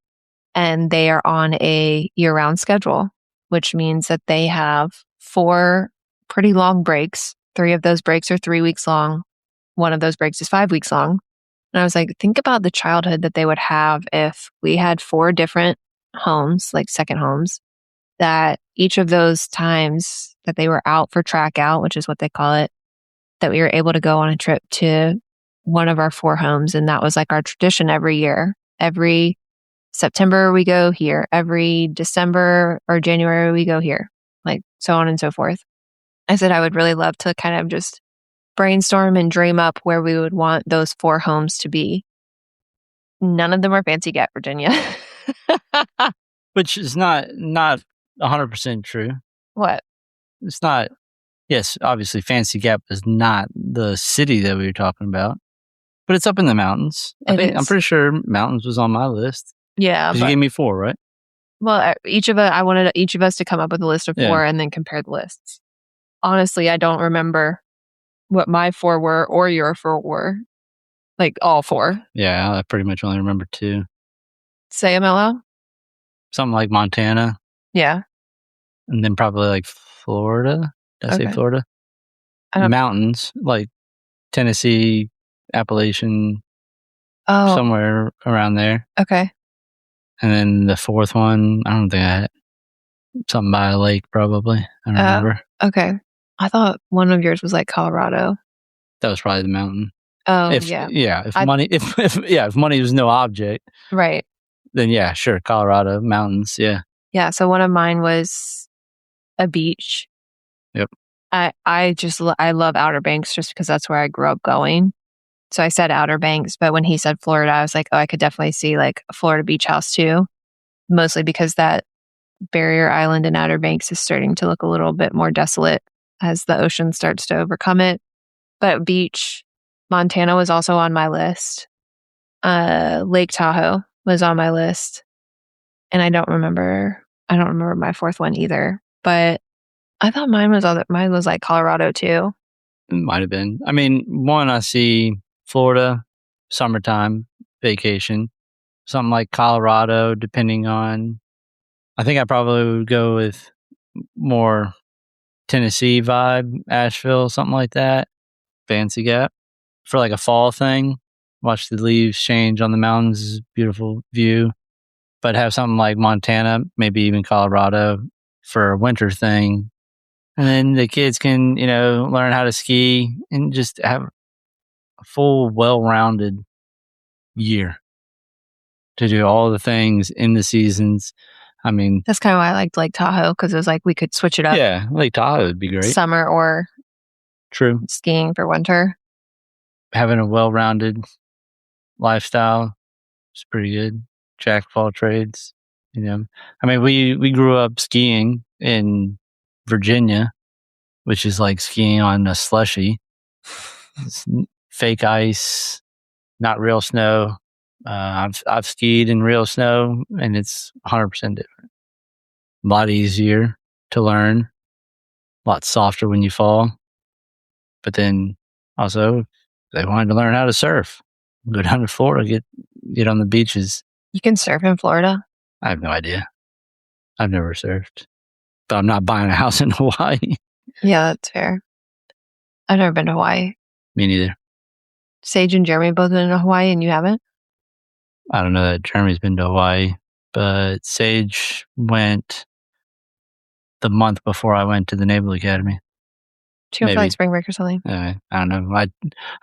and they are on a year-round schedule, which means that they have 4 pretty long breaks. 3 of those breaks are 3 weeks long. One of those breaks is 5 weeks long. And I was like, think about the childhood that they would have if we had 4 different homes, like second homes, that each of those times that they were out for track out, which is what they call it, that we were able to go on a trip to one of our 4 homes. And that was like our tradition every year. Every September we go here. Every December or January we go here, like so on and so forth. I said I would really love to kind of just brainstorm and dream up where we would want those 4 homes to be. None of them are Fancy Gap, Virginia. Which is not 100% true. What? It's not. Yes, obviously Fancy Gap is not the city that we were talking about, but it's up in the mountains. I'm pretty sure mountains was on my list. Yeah. Because you gave me 4, right? Well, I wanted each of us to come up with a list of 4 and then compare the lists. Honestly, I don't remember what my 4 were or your 4 were. Like all 4. Yeah, I pretty much only remember 2. Say them out loud. Something like Montana. Yeah. And then probably like Florida. Did I say Florida? Mountains, like Tennessee, Appalachian, somewhere around there. Okay. And then the 4th one, I don't think I had something by a lake, probably. I don't remember. Okay. I thought one of yours was like Colorado. That was probably the mountain. Oh, If money was no object. Right. Then yeah, sure. Colorado, mountains. Yeah. Yeah. So one of mine was a beach. Yep. I love Outer Banks just because that's where I grew up going. So I said Outer Banks, but when he said Florida, I was like, oh, I could definitely see like a Florida beach house too. Mostly because that barrier island in Outer Banks is starting to look a little bit more desolate as the ocean starts to overcome it. But beach, Montana was also on my list. Lake Tahoe was on my list. And I don't remember my 4th one either. But I thought mine was like Colorado too. It might have been. I mean, one, I see Florida, summertime, vacation. Something like Colorado, depending on. I think I probably would go with more Tennessee vibe, Asheville, something like that. Fancy Gap. For like a fall thing. Watch the leaves change on the mountains. Beautiful view. But have something like Montana, maybe even Colorado for a winter thing. And then the kids can, learn how to ski and just have a full, well-rounded year to do all the things in the seasons. I mean, that's kind of why I liked Lake Tahoe, because it was like we could switch it up. Yeah, Lake Tahoe would be great. Summer or True. skiing for winter. Having a well-rounded lifestyle is pretty good. Jack of all trades. I mean, we grew up skiing in Virginia, which is like skiing on a slushy. It's fake ice, not real snow. I've skied in real snow, and it's 100% different. A lot easier to learn, a lot softer when you fall. But then also, if they wanted to learn how to surf, go down to Florida, get on the beaches. You can surf in Florida? I have no idea. I've never surfed, but I'm not buying a house in Hawaii. Yeah, that's fair. I've never been to Hawaii. Me neither. Sage and Jeremy both been to Hawaii, and you haven't? I don't know that Jeremy's been to Hawaii, but Sage went the month before I went to the Naval Academy. Did you go for like spring break or something? I don't know.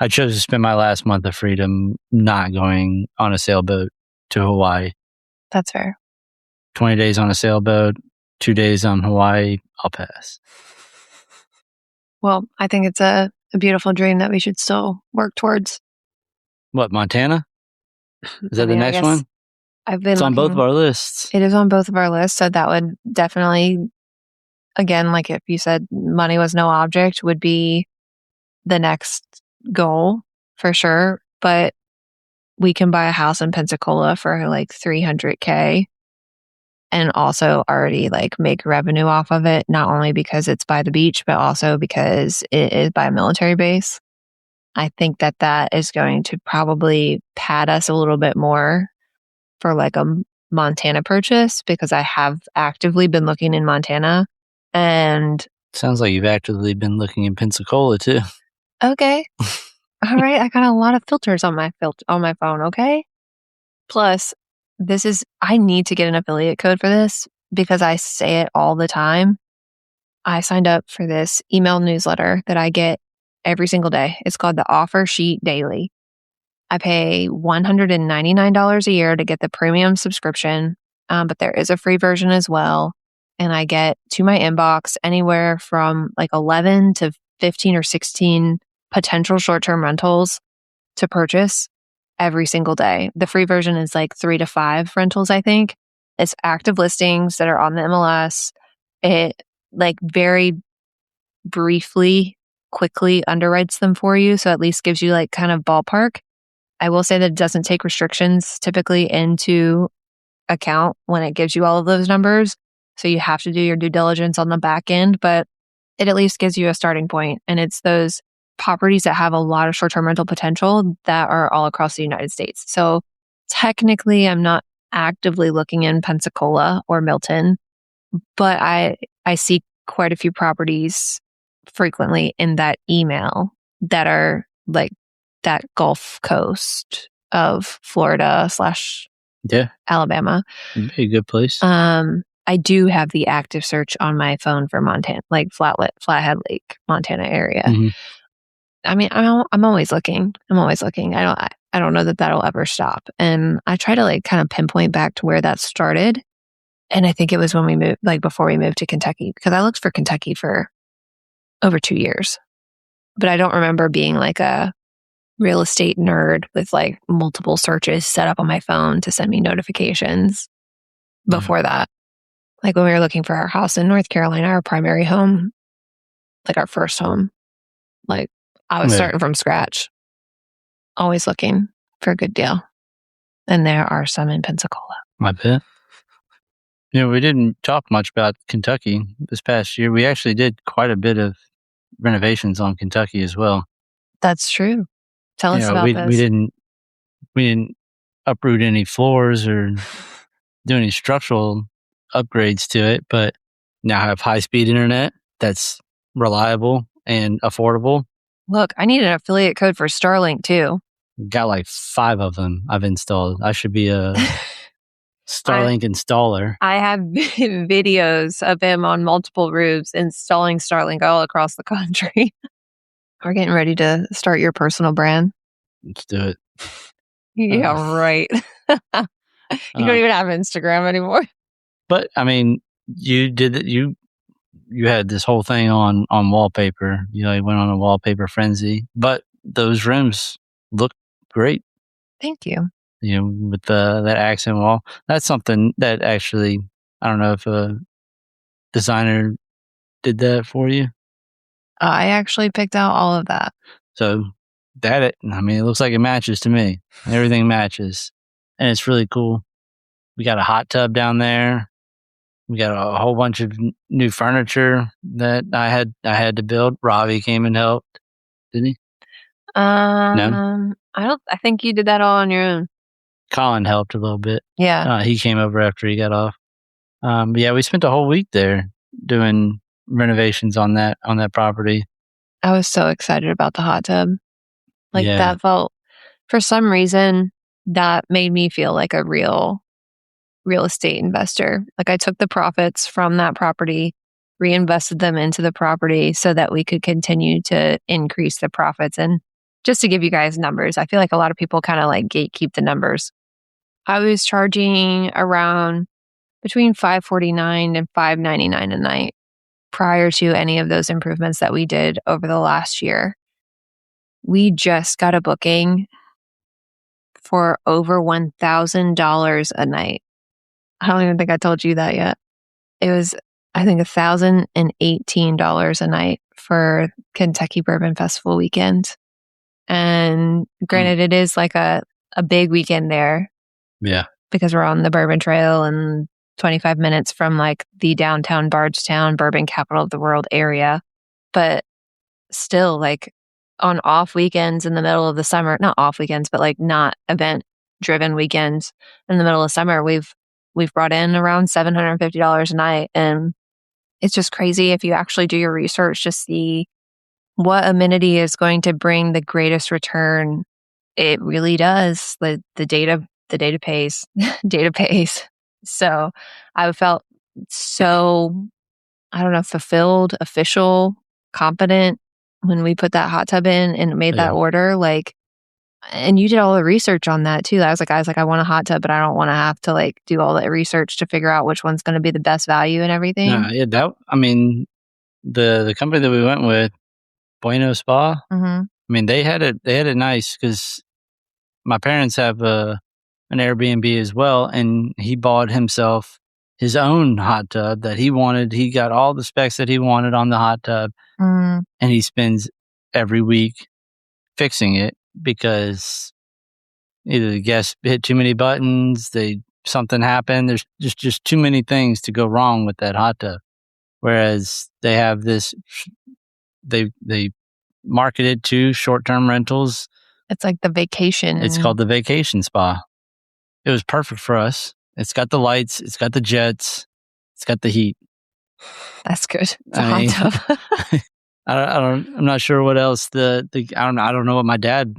I chose to spend my last month of freedom not going on a sailboat to Hawaii. That's fair. 20 days on a sailboat, 2 days on Hawaii, I'll pass. Well, I think it's a beautiful dream that we should still work towards. What, Montana? Is that the next one? It's on both of our lists. It is on both of our lists. So that would definitely, again, like if you said money was no object, would be the next goal for sure. But we can buy a house in Pensacola for like $300K and also already like make revenue off of it, not only because it's by the beach, but also because it is by a military base. I think that is going to probably pad us a little bit more for like a Montana purchase, because I have actively been looking in Montana. And sounds like you've actively been looking in Pensacola too. Okay. All right. I got a lot of filters on my phone. Okay. Plus, I need to get an affiliate code for this because I say it all the time. I signed up for this email newsletter that I get every single day. It's called the Offer Sheet Daily. I pay $199 a year to get the premium subscription, but there is a free version as well. And I get to my inbox anywhere from like 11 to 15 or 16 potential short-term rentals to purchase every single day. The free version is like 3 to 5 rentals, I think. It's active listings that are on the MLS. It like very briefly, quickly underwrites them for you. So at least gives you like kind of ballpark. I will say that it doesn't take restrictions typically into account when it gives you all of those numbers. So you have to do your due diligence on the back end, but it at least gives you a starting point. And it's those properties that have a lot of short-term rental potential that are all across the United States. So technically, I'm not actively looking in Pensacola or Milton, but I see quite a few properties frequently in that email that are like that Gulf Coast of Florida / Alabama. It'd be a good place. I do have the active search on my phone for Montana, like Flathead Lake, Montana area. Mm-hmm. I mean, I'm always looking. I don't know that that'll ever stop. And I try to like kind of pinpoint back to where that started. And I think it was when we moved, like before we moved to Kentucky, because I looked for Kentucky for over 2 years. But I don't remember being like a real estate nerd with like multiple searches set up on my phone to send me notifications before that. Like when we were looking for our house in North Carolina, our primary home, like our first home, like I was starting from scratch, always looking for a good deal. And there are some in Pensacola. I bet. We didn't talk much about Kentucky this past year. We actually did quite a bit of renovations on Kentucky as well. That's true. Tell us about this. We didn't uproot any floors or do any structural upgrades to it, but now have high-speed internet that's reliable and affordable. Look, I need an affiliate code for Starlink too. Got like 5 of them I've installed. I should be a Starlink installer. I have videos of him on multiple roofs installing Starlink all across the country. We're getting ready to start your personal brand. Let's do it. Yeah, right. You don't even have Instagram anymore. But I mean, you did it. You had this whole thing on wallpaper. You know, you went on a wallpaper frenzy. But those rooms look great. Thank you. You know, with that accent wall. That's something that actually, I don't know if a designer did that for you. I actually picked out all of that. So I mean, it looks like it matches to me. Everything matches, and it's really cool. We got a hot tub down there. We got a whole bunch of new furniture that I had to build. Robbie came and helped, didn't he? No, I think you did that all on your own. Colin helped a little bit. Yeah. He came over after he got off. But yeah, we spent a whole week there doing renovations on that property. I was so excited about the hot tub. Like Yeah. that felt, for some reason, that made me feel like a real estate investor. Like I took the profits from that property, reinvested them into the property so that we could continue to increase the profits. And just to give you guys numbers, I feel like a lot of people kind of like gatekeep the numbers. I was charging around between $549 and $599 a night prior to any of those improvements that we did over the last year. We just got a booking for over $1,000 a night. I don't even think I told you that yet. It was, I think, $1,018 a night for Kentucky Bourbon Festival weekend. And granted, it is like a big weekend there. Yeah. Because we're on the Bourbon Trail and 25 minutes from like the downtown Bardstown, bourbon capital of the world area. But still, like on off weekends in the middle of the summer, not off weekends, but like not event driven weekends in the middle of summer, we've brought in around $750 a night. And it's just crazy if you actually do your research to see what amenity is going to bring the greatest return. It really does. The data pays. Data pays. So I felt so, I don't know, fulfilled, official, confident when we put that hot tub in and made that order. Like, and you did all the research on that too. I was like, I want a hot tub, but I don't want to have to like do all the research to figure out which one's going to be the best value and everything. I mean, the company that we went with, Bueno Spa. Mm-hmm. I mean, they had it nice because my parents have an Airbnb as well, and he bought himself his own hot tub that he wanted. He got all the specs that he wanted on the hot tub, and he spends every week fixing it because either the guests hit too many buttons, something happened. There's just too many things to go wrong with that hot tub. Whereas they have this, they marketed to short-term rentals. It's like the vacation. It's called the Vacation Spa. It was perfect for us. It's got the lights. It's got the jets. It's got the heat. That's good. It's a hot tub. I'm not sure what else I don't know what my dad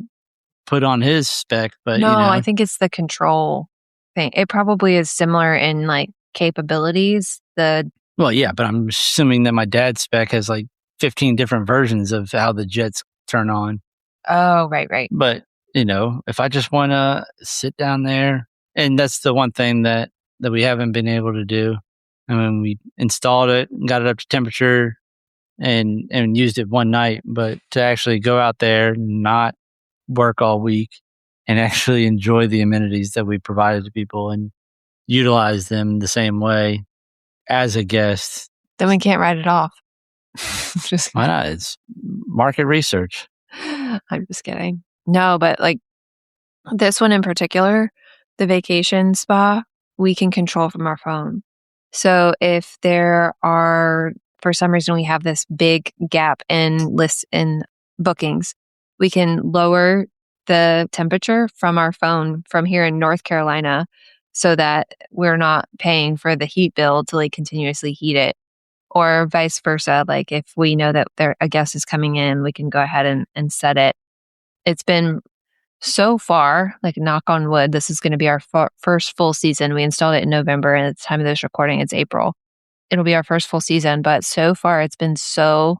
put on his spec, but no, I think it's the control thing. It probably is similar in like capabilities. Well, yeah, but I'm assuming that my dad's spec has like 15 different versions of how the jets turn on. Oh, right. But, if I just want to sit down there, and that's the one thing that we haven't been able to do. I mean, we installed it, got it up to temperature and used it one night, but to actually go out there, not work all week and actually enjoy the amenities that we provided to people and utilize them the same way as a guest. Then we can't write it off. Why not? It's market research. I'm just kidding. No, but like this one in particular, the Vacation Spa, we can control from our phone. So if there are, for some reason, we have this big gap in lists in bookings, we can lower the temperature from our phone from here in North Carolina so that we're not paying for the heat bill to like continuously heat it. Or vice versa. Like if we know that a guest is coming in, we can go ahead and set it. It's been so far, like knock on wood, this is going to be our first full season. We installed it in November, and at the time of this recording, it's April. It'll be our first full season, but so far it's been so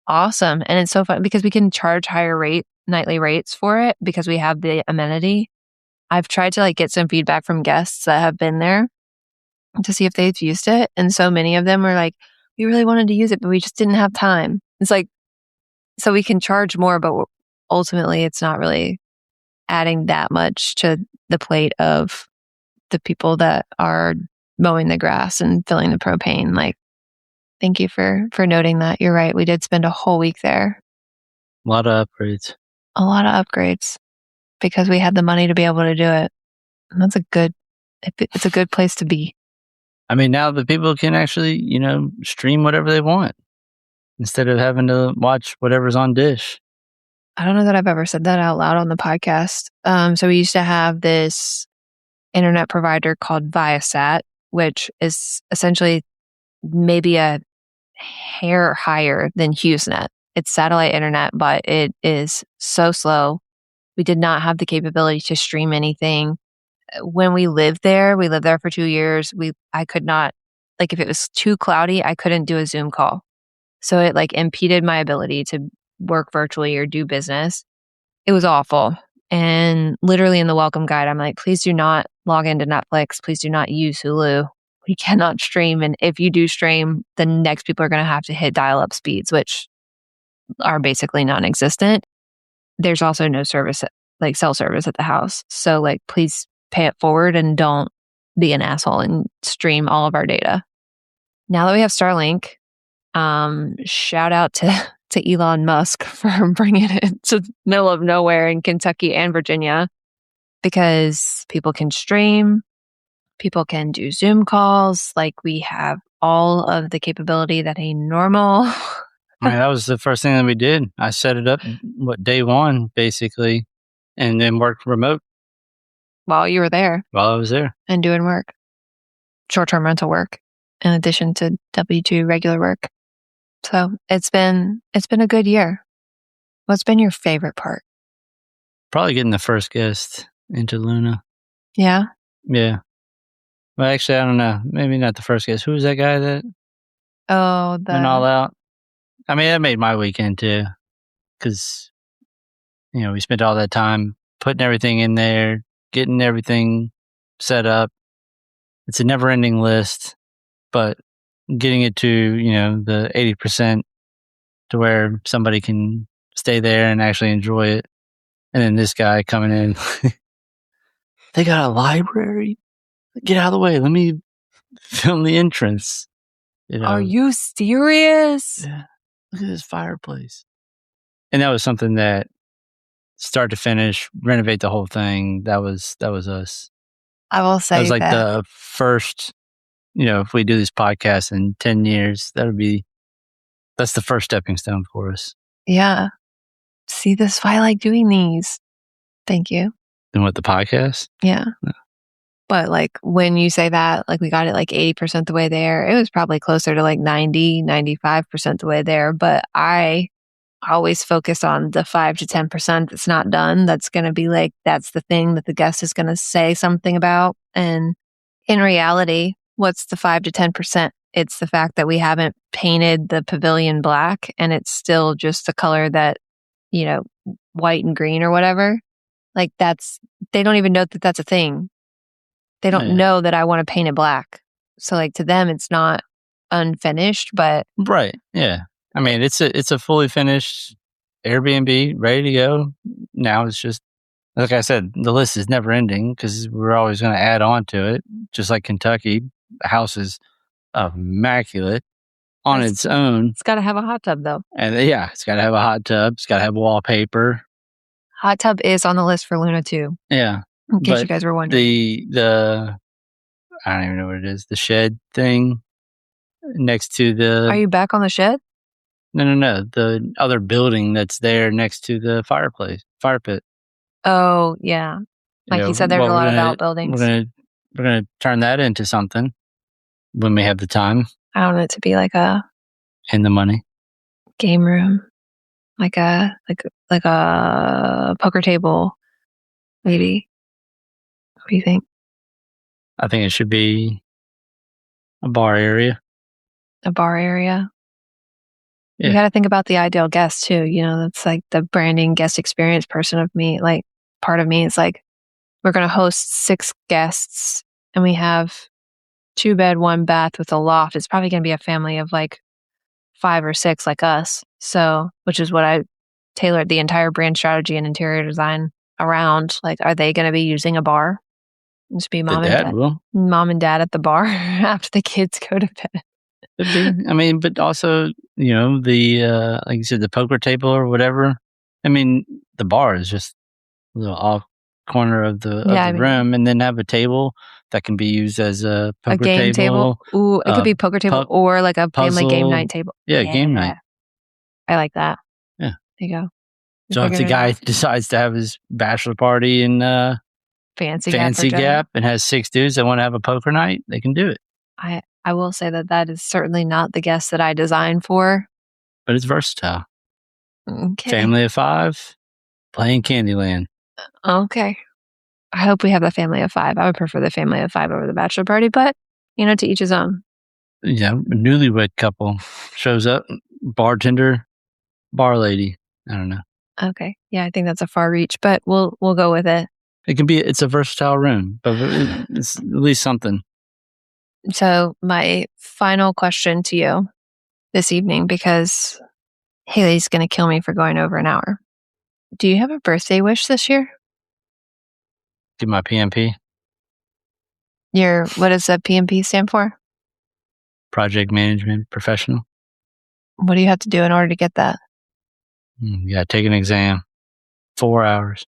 awesome. And it's so fun because we can charge higher nightly rates for it because we have the amenity. I've tried to like get some feedback from guests that have been there. to see if they've used it. And so many of them were like, we really wanted to use it, but we just didn't have time. It's like, so we can charge more, but ultimately it's not really adding that much to the plate of the people that are mowing the grass and filling the propane. Like, thank you for noting that. You're right. We did spend a whole week there. A lot of upgrades. A lot of upgrades because we had the money to be able to do it. And that's it's a good place to be. I mean, now the people can actually, stream whatever they want instead of having to watch whatever's on Dish. I don't know that I've ever said that out loud on the podcast. So we used to have this internet provider called Viasat, which is essentially maybe a hair higher than HughesNet. It's satellite internet, but it is so slow. We did not have the capability to stream anything. When we lived there for 2 years. I could not, like, if it was too cloudy, I couldn't do a Zoom call. So it like impeded my ability to work virtually or do business. It was awful. And literally in the welcome guide, I'm like, please do not log into Netflix. Please do not use Hulu. We cannot stream. And if you do stream, the next people are going to have to hit dial-up speeds, which are basically non-existent. There's also no service, like cell service at the house. So like, please pay it forward and don't be an asshole and stream all of our data. Now that we have Starlink, shout out to Elon Musk for bringing it to the middle of nowhere in Kentucky and Virginia, because people can stream, people can do Zoom calls. Like, we have all of the capability that a normal. I mean, that was the first thing that we did. I set it up, day one, basically, and then worked remote. While you were there. While I was there. And doing work. Short-term rental work, in addition to W-2 regular work. So it's been a good year. What's been your favorite part? Probably getting the first guest into Luna. Yeah? Yeah. Well, actually, I don't know. Maybe not the first guest. Who was that guy that went all out? I mean, that made my weekend too. Because, we spent all that time putting everything in there, getting everything set up. It's a never-ending list, but getting it to, the 80% to where somebody can stay there and actually enjoy it. And then this guy coming in, they got a library? Get out of the way. Let me film the entrance. Are you serious? Yeah. Look at this fireplace. And that was something that, start to finish, renovate the whole thing. That was us. I will say that was like the first, if we do this podcast in 10 years, that's the first stepping stone for us. Yeah. See, this is why I like doing these. Thank you. And what, the podcast? Yeah. But like, when you say that, like, we got it like 80% the way there, it was probably closer to like 90, 95% the way there. But I always focus on the 5 to 10% that's not done. That's going to be like, that's the thing that the guest is going to say something about. And in reality, what's the 5 to 10%? It's the fact that we haven't painted the pavilion black and it's still just the color that, white and green or whatever. Like, they don't even know that that's a thing. They don't know that I want to paint it black. So like, to them, it's not unfinished, but. Right. Yeah. I mean, it's a fully finished Airbnb, ready to go. Now it's just, like I said, the list is never ending because we're always going to add on to it. Just like Kentucky, the house is immaculate on its own. It's got to have a hot tub, though. And it's got to have a hot tub. It's got to have wallpaper. Hot tub is on the list for Luna too. Yeah. In case you guys were wondering. The I don't even know what it is. The shed thing next to the. Are you back on the shed? No. The other building that's there next to the fire pit. Oh yeah, like you said, there's a lot of outbuildings. We're gonna turn that into something when we have the time. I want it to be like a. And the money. Game room, like a poker table, maybe. What do you think? I think it should be a bar area. A bar area. Yeah. You got to think about the ideal guest too. That's like the branding guest experience person of me. Like, part of me is like, we're going to host 6 guests and we have 2-bed, 1-bath with a loft. It's probably going to be a family of like 5 or 6 like us. So, which is what I tailored the entire brand strategy and interior design around. Like, are they going to be using a bar? Just be The dad will. mom and dad at the bar after the kids go to bed. Could be. I mean, but also, the like you said, the poker table or whatever. I mean, the bar is just a little off corner of the room, and then have a table that can be used as a poker game table. Ooh, it could be poker table or like a family game night table. Yeah, game night. I like that. Yeah. There you go. So if the guy decides to have his bachelor party in Fancy Gap and has 6 dudes that want to have a poker night, they can do it. I will say that is certainly not the guest that I designed for. But it's versatile. Okay. Family of 5 playing Candyland. Okay. I hope we have a family of 5. I would prefer the family of 5 over the bachelor party, but to each his own. Yeah, a newlywed couple shows up, bartender, bar lady. I don't know. Okay. Yeah, I think that's a far reach, but we'll go with it. It's a versatile room, but it's at least something. So my final question to you this evening, because Haley's going to kill me for going over an hour. Do you have a birthday wish this year? Do my PMP. What does the PMP stand for? Project Management Professional. What do you have to do in order to get that? You got to take an exam. 4 hours.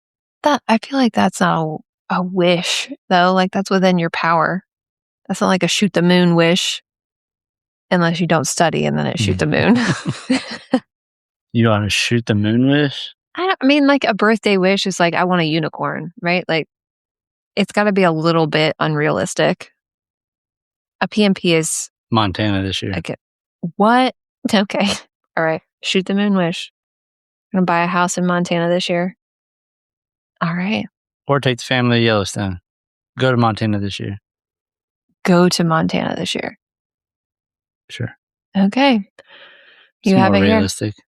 I feel like that's not a wish, though. Like, that's within your power. That's not like a shoot the moon wish, unless you don't study and then it shoot the moon. You want to shoot the moon wish? I mean, like a birthday wish is like, I want a unicorn, right? Like, it's got to be a little bit unrealistic. A PMP is Montana this year. What? Okay. All right. Shoot the moon wish. I'm going to buy a house in Montana this year. All right. Or take the family to Yellowstone. Go to Montana this year. Go to Montana this year. Sure. Okay. You have it realistic. Here.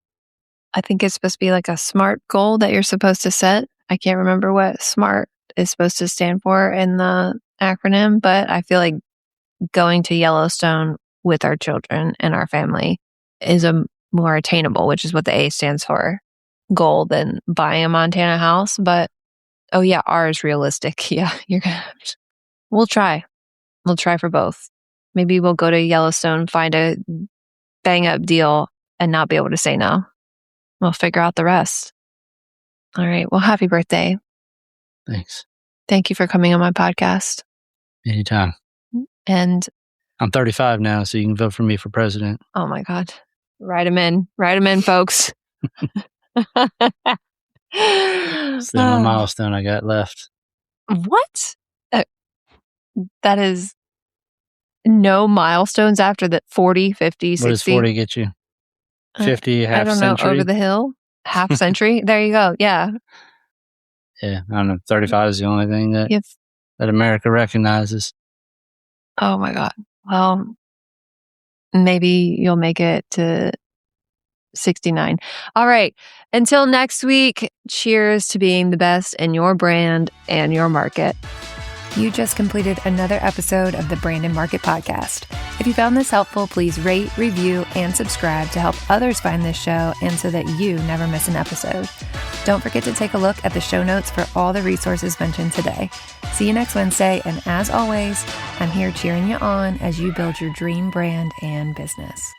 I think it's supposed to be like a SMART goal that you're supposed to set. I can't remember what SMART is supposed to stand for in the acronym, but I feel like going to Yellowstone with our children and our family is a more attainable, which is what the A stands for, goal than buying a Montana house. But oh yeah, R is realistic. Yeah, you're gonna have to. We'll try for both. Maybe we'll go to Yellowstone, find a bang up deal and not be able to say no. We'll figure out the rest. All right. Well, happy birthday. Thanks. Thank you for coming on my podcast. Anytime. And I'm 35 now, so you can vote for me for president. Oh my God. Write them in, folks. It's the only milestone I got left. What? That is no milestones after that. 40, 50, 60. What does 40 get you? 50, half century? I don't know, over the hill? Half century? There you go. Yeah. Yeah. I don't know. 35 is the only thing that America recognizes. Oh my God. Well, maybe you'll make it to 69. All right. Until next week, cheers to being the best in your brand and your market. You just completed another episode of the Brand and Market Podcast. If you found this helpful, please rate, review, and subscribe to help others find this show and so that you never miss an episode. Don't forget to take a look at the show notes for all the resources mentioned today. See you next Wednesday, and as always, I'm here cheering you on as you build your dream brand and business.